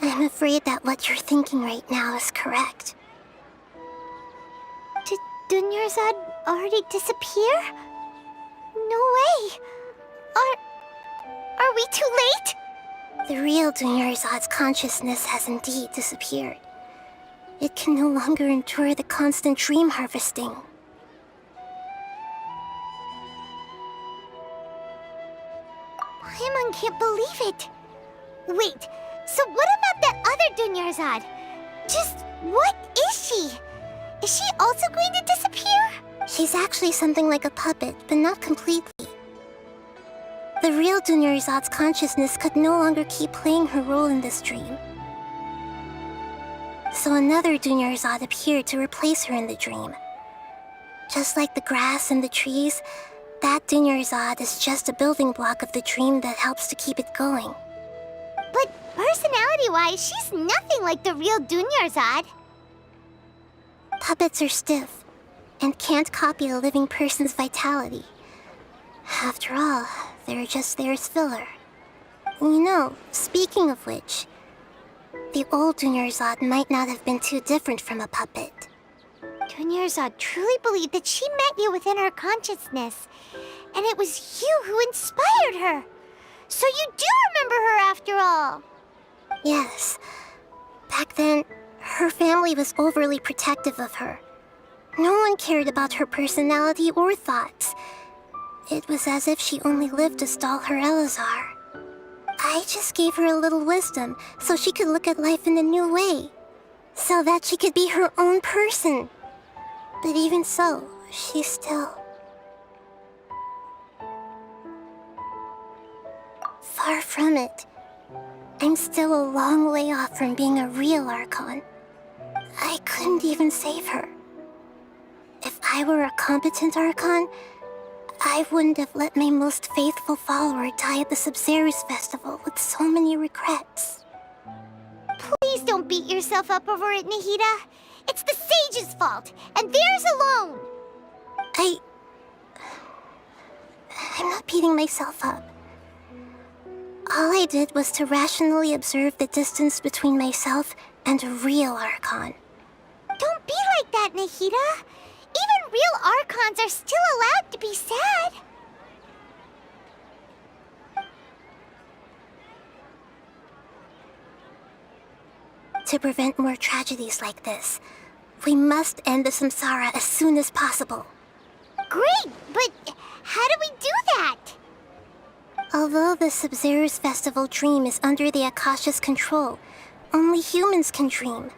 I'm afraid that what you're thinking right now is correct. Did Dunyarzad already disappear? No way! Are we too late? The real Dunyarzad's consciousness has indeed disappeared. It can no longer endure the constant dream harvesting. Paimon can't believe it. Wait, so what about that other Dunyarzad? Just what is she? Is she also going to disappear? She's actually something like a puppet, but not completely. The real Dunyarzad's consciousness could no longer keep playing her role in this dream. So another Dunyarzad appeared to replace her in the dream. Just like the grass and the trees, that Dunyarzad is just a building block of the dream that helps to keep it going. But personality-wise, she's nothing like the real Dunyarzad. Puppets are stiff, and can't copy a living person's vitality. After all, they're just there as filler. You know, speaking of which, the old Dunyarzad might not have been too different from a puppet. Dunyarzad truly believed that she met you within her consciousness, and it was you who inspired her. So you do remember her after all. Yes. Back then, her family was overly protective of her. No one cared about her personality or thoughts. It was as if she only lived to stall her Elazar. I just gave her a little wisdom so she could look at life in a new way. So that she could be her own person. But even so, she's still... far from it. I'm still a long way off from being a real Archon. I couldn't even save her. If I were a competent Archon, I wouldn't have let my most faithful follower die at the Sub-Zero's festival with so many regrets. Please don't beat yourself up over it, Nahida. It's the sage's fault, and theirs alone. I'm not beating myself up. All I did was to rationally observe the distance between myself and a real Archon. Don't be like that, Nahida. Even real Archons are still allowed to be sad. To prevent more tragedies like this, we must end the samsara as soon as possible. Great, but how do we do that? Although the Sub-Zero's festival dream is under the Akasha's control, only humans can dream.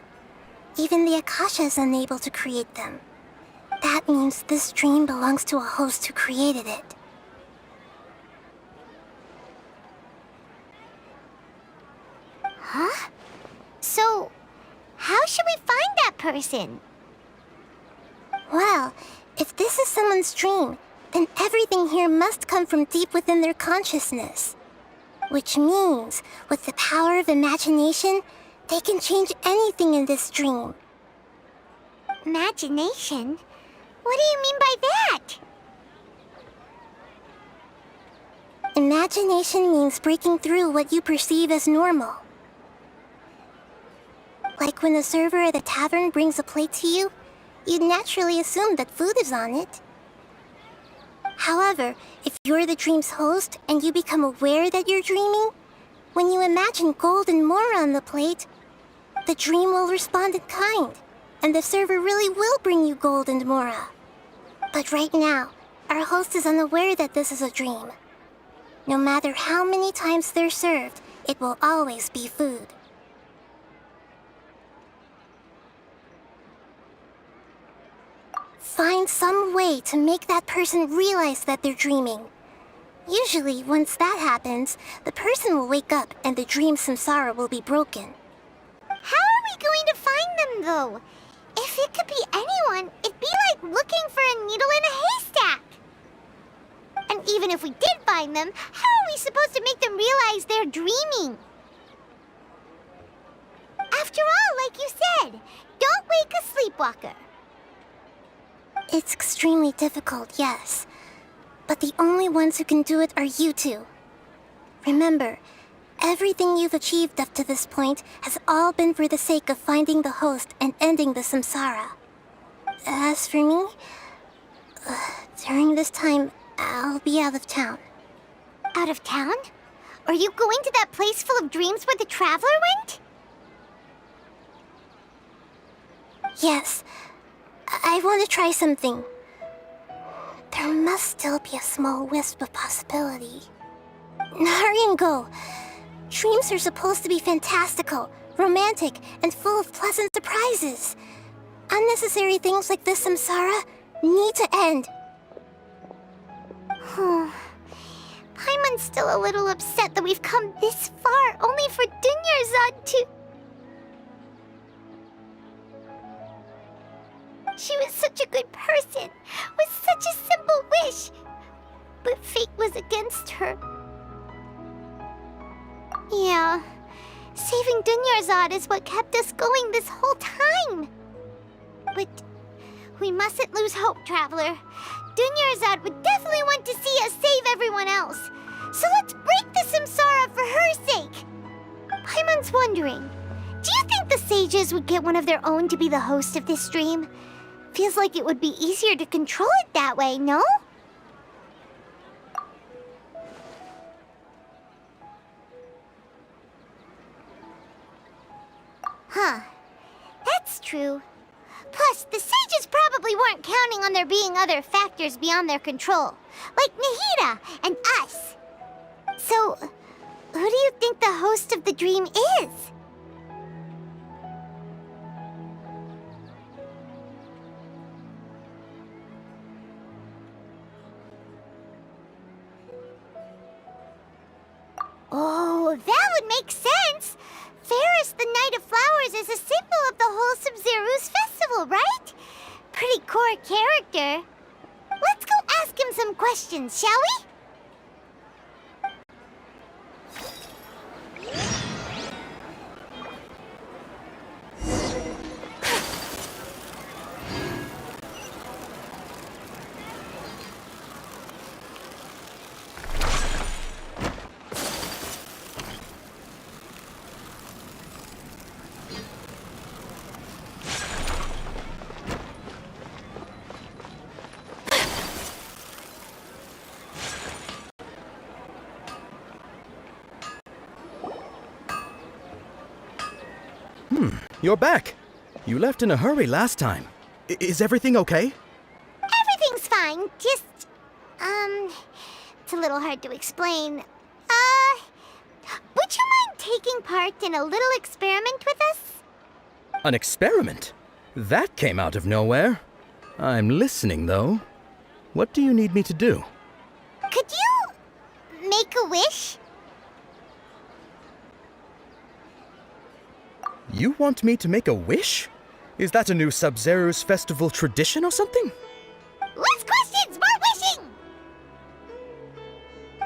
Even the Akasha is unable to create them. That means this dream belongs to a host who created it. Huh? So, how should we find that person? Well, if this is someone's dream, then everything here must come from deep within their consciousness. Which means, with the power of imagination, they can change anything in this dream. Imagination? What do you mean by that? Imagination means breaking through what you perceive as normal. Like when the server at a tavern brings a plate to you, you'd naturally assume that food is on it. However, if you're the dream's host and you become aware that you're dreaming, when you imagine gold and more on the plate, the dream will respond in kind, and the server really will bring you gold and mora. But right now, our host is unaware that this is a dream. No matter how many times they're served, it will always be food. Find some way to make that person realize that they're dreaming. Usually, once that happens, the person will wake up and the dream samsara will be broken. How are we going to find them, though? If it could be anyone, it'd be like looking for a needle in a haystack. And even if we did find them, how are we supposed to make them realize they're dreaming? After all, like you said, don't wake a sleepwalker. It's extremely difficult, yes. But the only ones who can do it are you two. Remember, everything you've achieved up to this point has all been for the sake of finding the host and ending the samsara. As for me, during this time, I'll be out of town. Out of town? Are you going to that place full of dreams where the traveler went? Yes. I want to try something. There must still be a small wisp of possibility. Hurry and go. Dreams are supposed to be fantastical, romantic, and full of pleasant surprises. Unnecessary things like this samsara need to end. Paimon's still a little upset that we've come this far only for Dunyarzad to... She was such a good person, with such a simple wish. But fate was against her. Yeah, saving Dunyarzad is what kept us going this whole time. But we mustn't lose hope, Traveler. Dunyarzad would definitely want to see us save everyone else. So let's break the samsara for her sake. Paimon's wondering, do you think the sages would get one of their own to be the host of this dream? Feels like it would be easier to control it that way, no? Huh. That's true. Plus, the sages probably weren't counting on there being other factors beyond their control, like Nahida and us. So, who do you think the host of the dream is? Oh, that would make sense. Ferris, the Knight of Flowers, is a symbol of the whole Sumeru's festival, right? Pretty core character. Let's go ask him some questions, shall we? You're back. You left in a hurry last time. Is everything okay? Everything's fine, just, it's a little hard to explain. Would you mind taking part in a little experiment with us? An experiment? That came out of nowhere. I'm listening, though. What do you need me to do? Could you make a wish? You want me to make a wish? Is that a new Sub-Zero's festival tradition or something? Less questions, more wishing!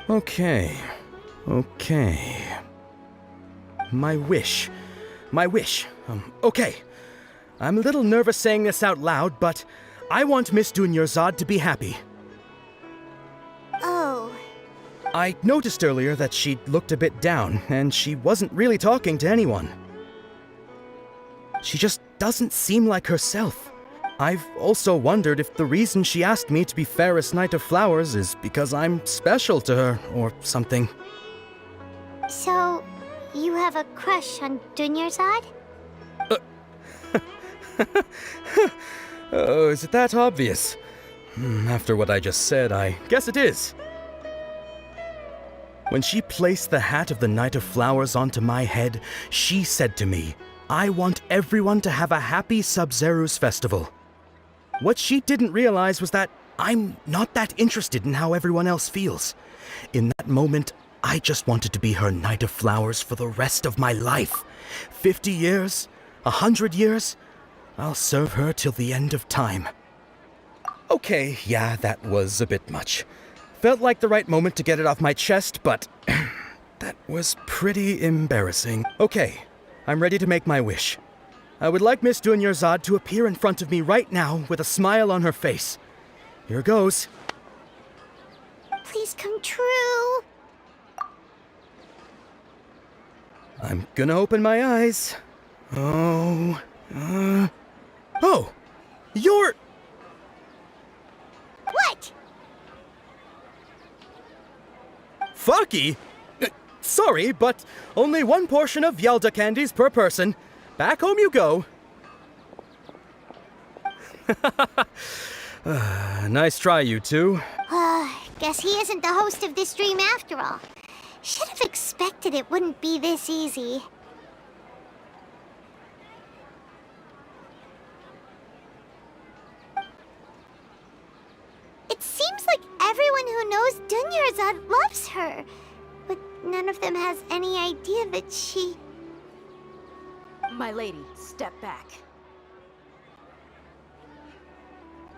Okay. My wish. Okay. I'm a little nervous saying this out loud, but I want Miss Dunyarzad to be happy. Oh. I noticed earlier that she looked a bit down, and she wasn't really talking to anyone. She just doesn't seem like herself. I've also wondered if the reason she asked me to be Fairest Knight of Flowers is because I'm special to her, or something. So, you have a crush on Dunyarzad? Oh, is it that obvious? After what I just said, I guess it is. When she placed the hat of the Knight of Flowers onto my head, she said to me, I want everyone to have a happy Sub-Zero's festival. What she didn't realize was that I'm not that interested in how everyone else feels. In that moment, I just wanted to be her Knight of Flowers for the rest of my life. 50 years? 100 years? I'll serve her till the end of time. Okay, yeah, that was a bit much. Felt like the right moment to get it off my chest, but that was pretty embarrassing. Okay, I'm ready to make my wish. I would like Miss Dunyarzad to appear in front of me right now with a smile on her face. Here goes. Please come true. I'm gonna open my eyes. Oh, you're... What? Fucky? Sorry, but only one portion of Yelda candies per person. Back home you go. Nice try, you two. Guess he isn't the host of this dream after all. Should have expected it wouldn't be this easy. It seems like everyone who knows Dunyarzad loves her, but none of them has any idea that she... My lady, step back.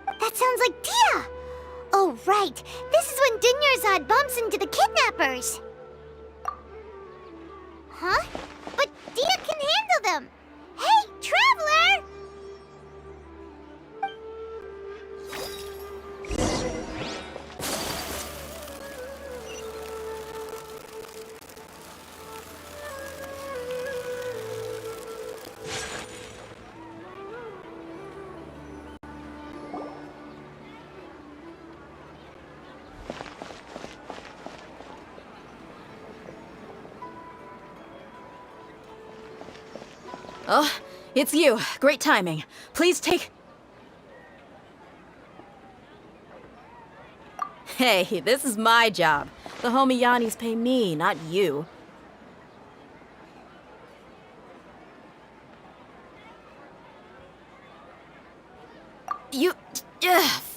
That sounds like Dia! Oh, right. This is when Dunyarzad bumps into the kidnappers. Huh? But Dia can handle them! Hey, Traveler! Oh, it's you. Great timing. Please take... Hey, this is my job. The homie Yannis pay me, not you.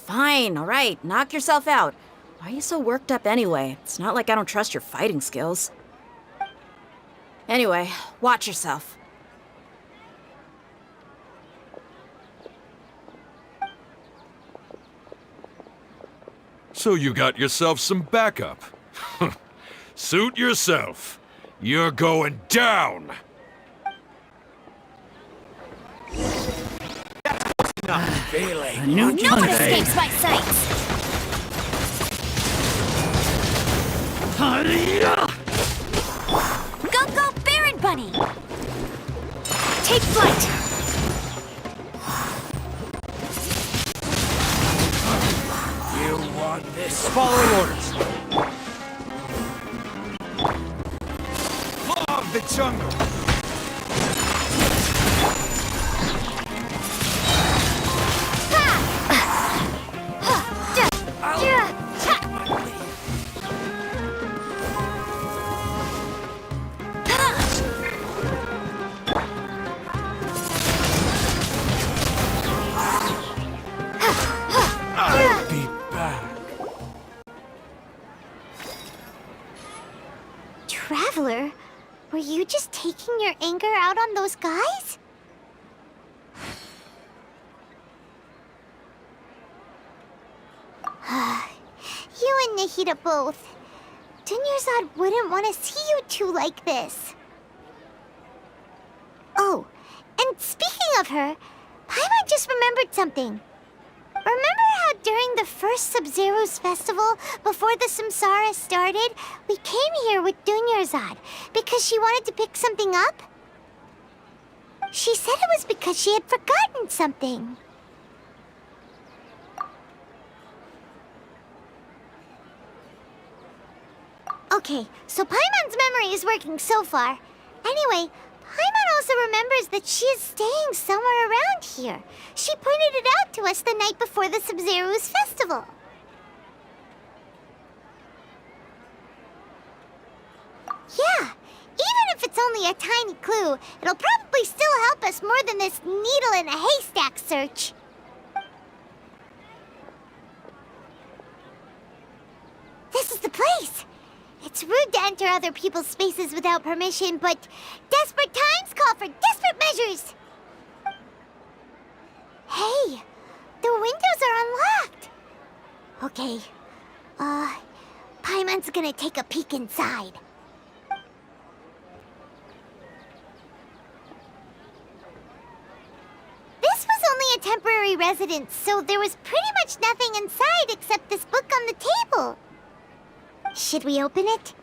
Fine, alright. Knock yourself out. Why are you so worked up anyway? It's not like I don't trust your fighting skills. Anyway, watch yourself. So you got yourself some backup. Suit yourself. You're going down. Feeling. No one escapes my sight! Go, Baron Bunny! Take flight! You want this? Following orders. Law of the jungle. Traveler, were you just taking your anger out on those guys? You and Nahida both. Dunyarzad wouldn't want to see you two like this. Oh, and speaking of her, Paimon just remembered something. Remember how during the first Sub-Zero's festival, before the Samsara started, we came here with Dunyarzad because she wanted to pick something up? She said it was because she had forgotten something. Okay, so Paimon's memory is working so far. Anyway, Paimon also remembers that she is staying somewhere around here. She pointed it out to us the night before the Sub-Zero's festival. Yeah, even if it's only a tiny clue, it'll probably still help us more than this needle in a haystack search. This is the place! It's rude to enter other people's spaces without permission, but desperate times call for desperate measures! Hey, the windows are unlocked! Okay, Paimon's gonna take a peek inside. This was only a temporary residence, so there was pretty much nothing inside except this book on the table. Should we open it?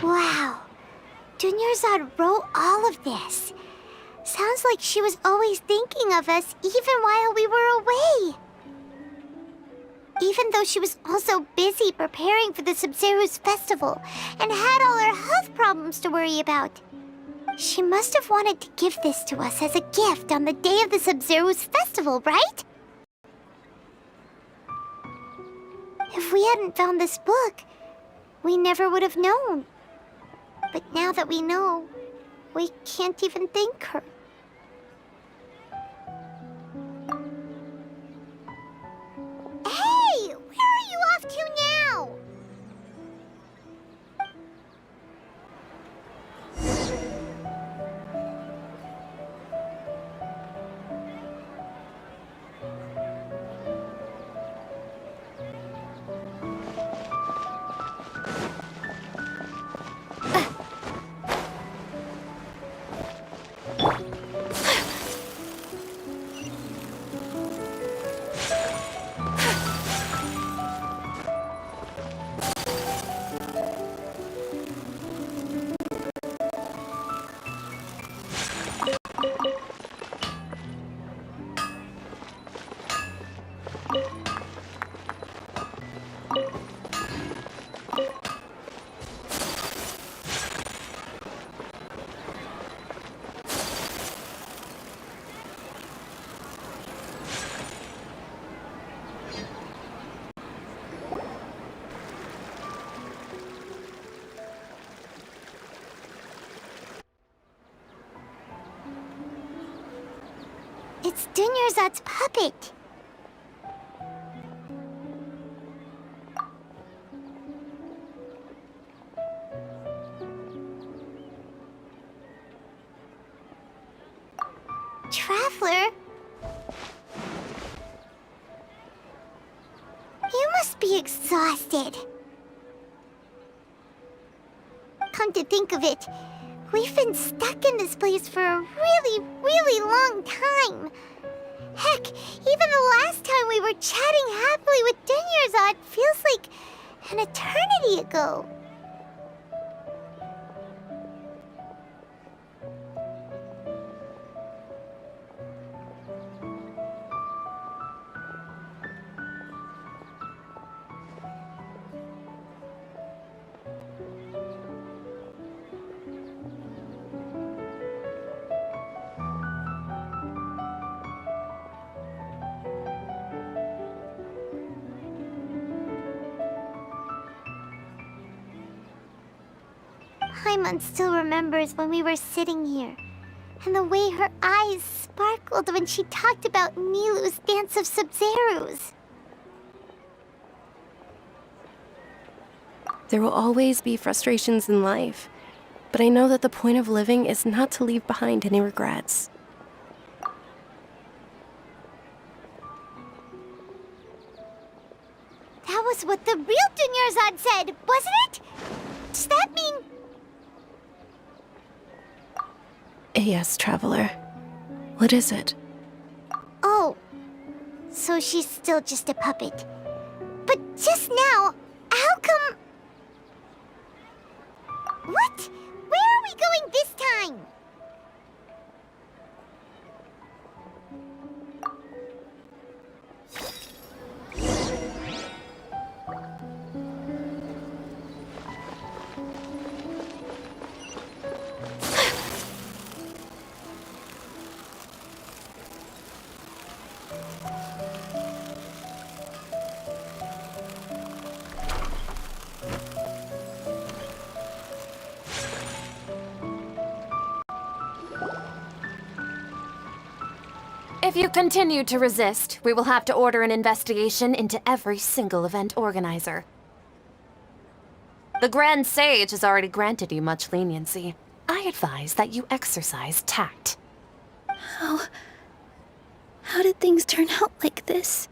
Wow, Dunyarzad wrote all of this. Sounds like she was always thinking of us even while we were away. Even though she was also busy preparing for the Sub-Zero's festival and had all her health problems to worry about. She must have wanted to give this to us as a gift on the day of the Sub-Zero's festival, right? If we hadn't found this book, we never would have known. But now that we know, we can't even thank her. Hey! Where are you off to now? It's Dunyarzad's puppet. Traveler! You must be exhausted. Come to think of it, we've been stuck in this place for a really, really long time. Heck, even the last time we were chatting happily with Dunyarzad feels like an eternity ago. Paimon still remembers when we were sitting here, and the way her eyes sparkled when she talked about Nilu's dance of Sub-Zerus. There will always be frustrations in life, but I know that the point of living is not to leave behind any regrets. That was what the real Dunyarzad said, wasn't it? Does that mean... Yes, Traveler. What is it? Oh, so she's still just a puppet. But just now, how come... What? Where are we going this time? If you continue to resist, we will have to order an investigation into every single event organizer. The Grand Sage has already granted you much leniency. I advise that you exercise tact. How did things turn out like this?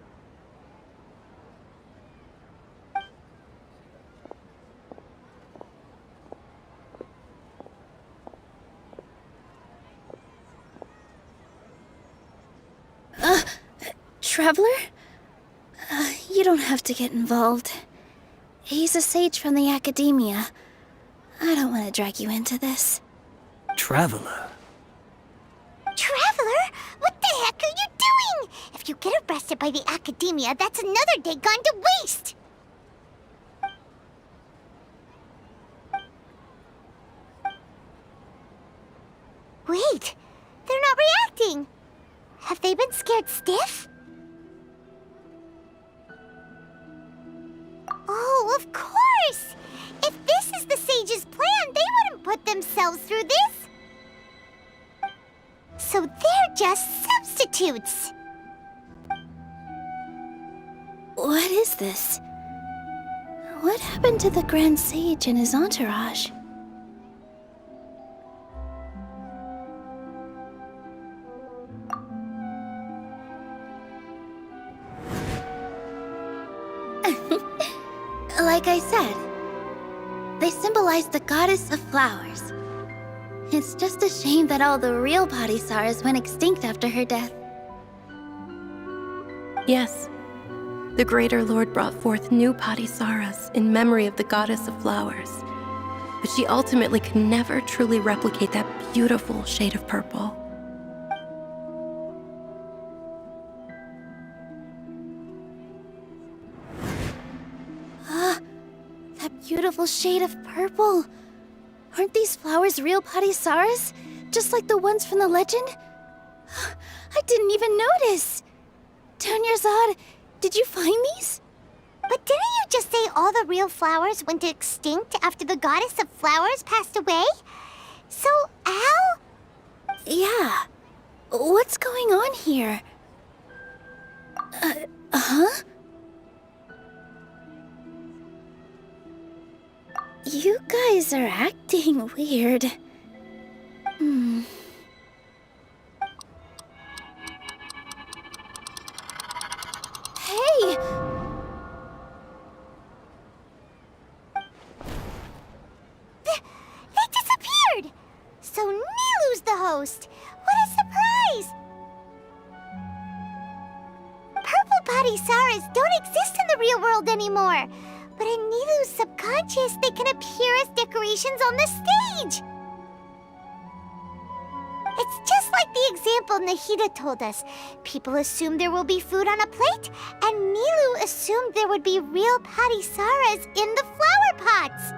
Traveler? You don't have to get involved. He's a sage from the academia. I don't want to drag you into this. Traveler? Traveler? What the heck are you doing? If you get arrested by the academia, that's another day gone to waste! Wait, they're not reacting. Have they been scared stiff? Oh, of course! If this is the sage's plan, they wouldn't put themselves through this. So they're just substitutes. What is this? What happened to the Grand Sage and his entourage? Like I said, they symbolize the goddess of flowers. It's just a shame that all the real Bodhisattvas went extinct after her death. Yes. The Greater Lord brought forth new Bodhisattvas in memory of the goddess of flowers. But she ultimately could never truly replicate that beautiful shade of purple. That beautiful shade of purple. Aren't these flowers real Bodhisattvas? Just like the ones from the legend? I didn't even notice. Dunyarzad, did you find these? But didn't you just say all the real flowers went extinct after the goddess of flowers passed away? So, how? Yeah. What's going on here? Huh? You guys are acting weird. don't exist in the real world anymore. But in Nilu's subconscious, they can appear as decorations on the stage. It's just like the example Nahida told us. People assume there will be food on a plate, and Nilu assumed there would be real patisaras in the flower pots.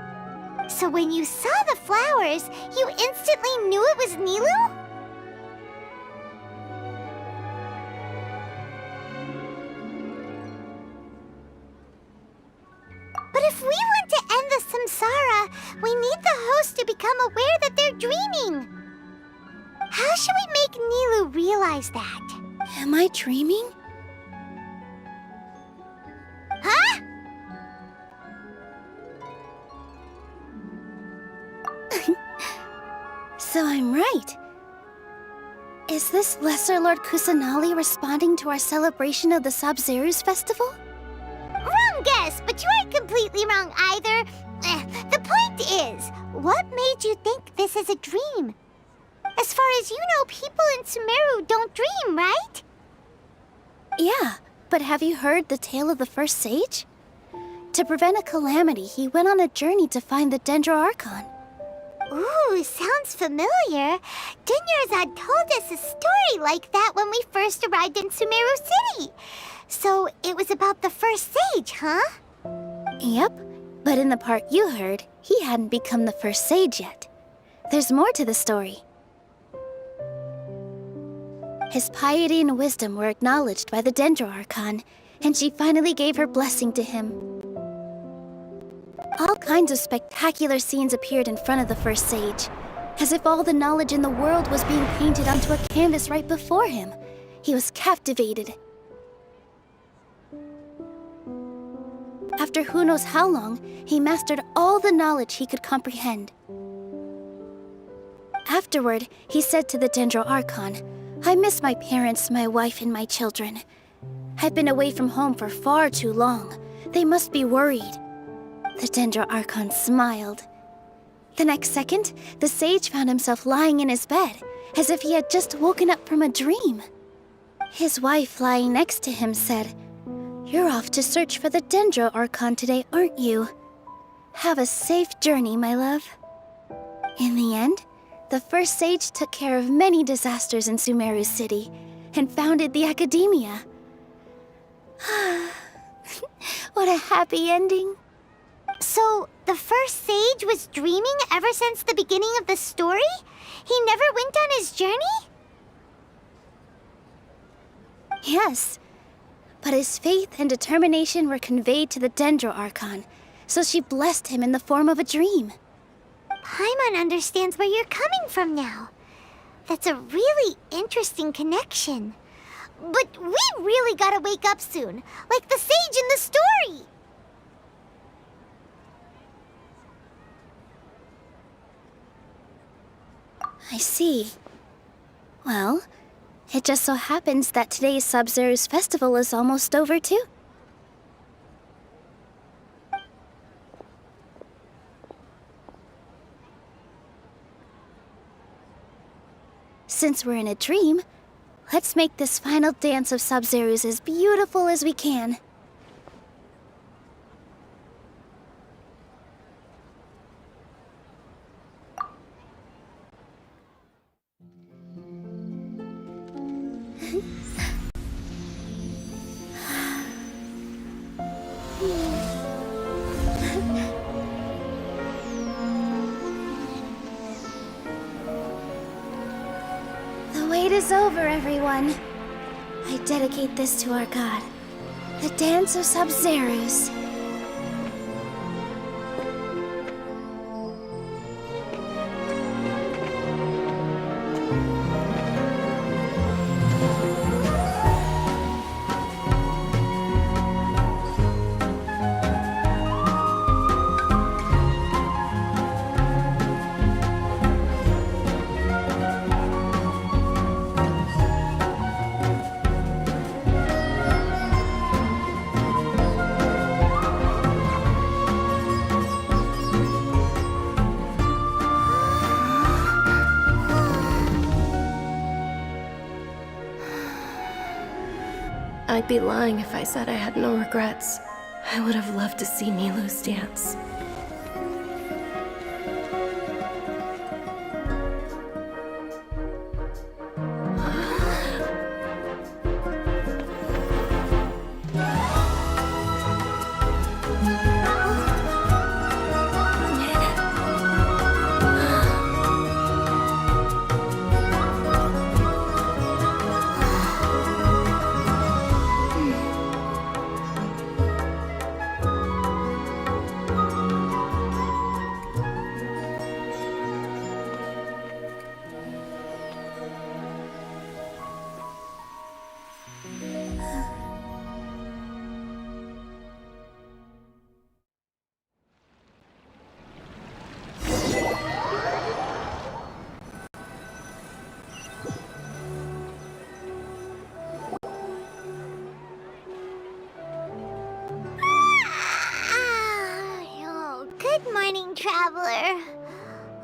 So when you saw the flowers, you instantly knew it was Nilu? But if we want to end the samsara, we need the host to become aware that they're dreaming. How should we make Nilu realize that? Am I dreaming? Huh? So I'm right. Is this Lesser Lord Kusanail responding to our celebration of the Sabzeruz festival? Wrong guess, but you aren't completely wrong either. The point is, what made you think this is a dream? As far as you know, people in Sumeru don't dream, right? Yeah, but have you heard the tale of the first sage? To prevent a calamity, he went on a journey to find the Dendro Archon. Ooh, sounds familiar. Dunyarzad told us a story like that when we first arrived in Sumeru City. So it was about the first sage, huh? Yep, but in the part you heard, he hadn't become the first sage yet. There's more to the story. His piety and wisdom were acknowledged by the Dendro Archon, and she finally gave her blessing to him. All kinds of spectacular scenes appeared in front of the first sage, as if all the knowledge in the world was being painted onto a canvas right before him. He was captivated. After who knows how long, he mastered all the knowledge he could comprehend. Afterward, he said to the Dendro Archon, "I miss my parents, my wife, and my children. I've been away from home for far too long. They must be worried." The Dendro Archon smiled. The next second, the sage found himself lying in his bed, as if he had just woken up from a dream. His wife, lying next to him, said, "You're off to search for the Dendro Archon today, aren't you? Have a safe journey, my love." In the end, the first sage took care of many disasters in Sumeru City and founded the Academia. What a happy ending. So, the first sage was dreaming ever since the beginning of the story? He never went on his journey? Yes, but his faith and determination were conveyed to the Dendro Archon, so she blessed him in the form of a dream. Paimon understands where you're coming from now. That's a really interesting connection. But we really gotta wake up soon, like the sage in the story! I see. Well, it just so happens that today's Sabzeruz festival is almost over too. Since we're in a dream, let's make this final dance of Sabzeruz as beautiful as we can. The wait is over, everyone. I dedicate this to our god, the dance of Sabzeruz. I'd be lying if I said I had no regrets. I would have loved to see Nilou's dance. Good morning, traveler.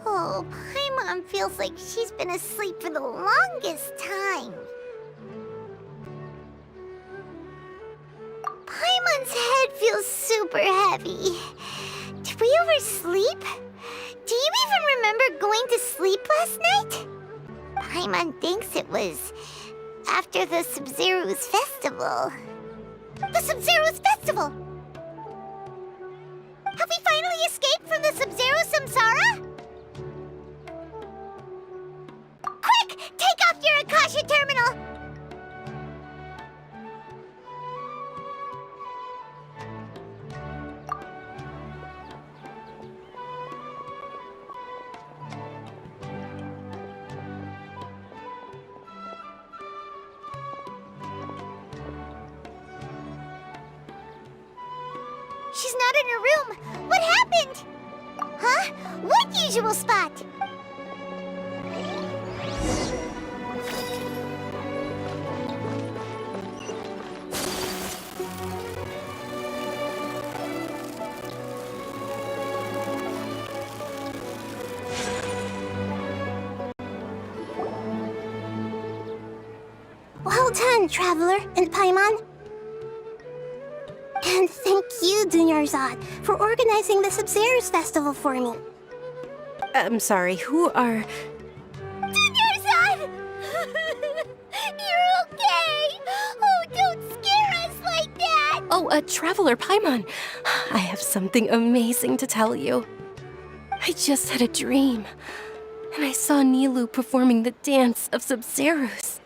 Oh, Paimon feels like she's been asleep for the longest time. Paimon's head feels super heavy. Did we oversleep? Do you even remember going to sleep last night? Paimon thinks it was after the Sumeru's festival. The Sumeru's festival! Have we finally escaped from the Sub-Zero Samsara? Quick! Take off your Akasha terminal! She's not in her room. What happened? Huh? What usual spot? Well done, Traveler and Paimon. And thank you, Dunyarzad, for organizing the Sub-Zero's festival for me. I'm sorry, who are... Dunyarzad! You're okay! Oh, don't scare us like that! Oh, Traveler Paimon. I have something amazing to tell you. I just had a dream, and I saw Nilou performing the dance of Sub-Zero's.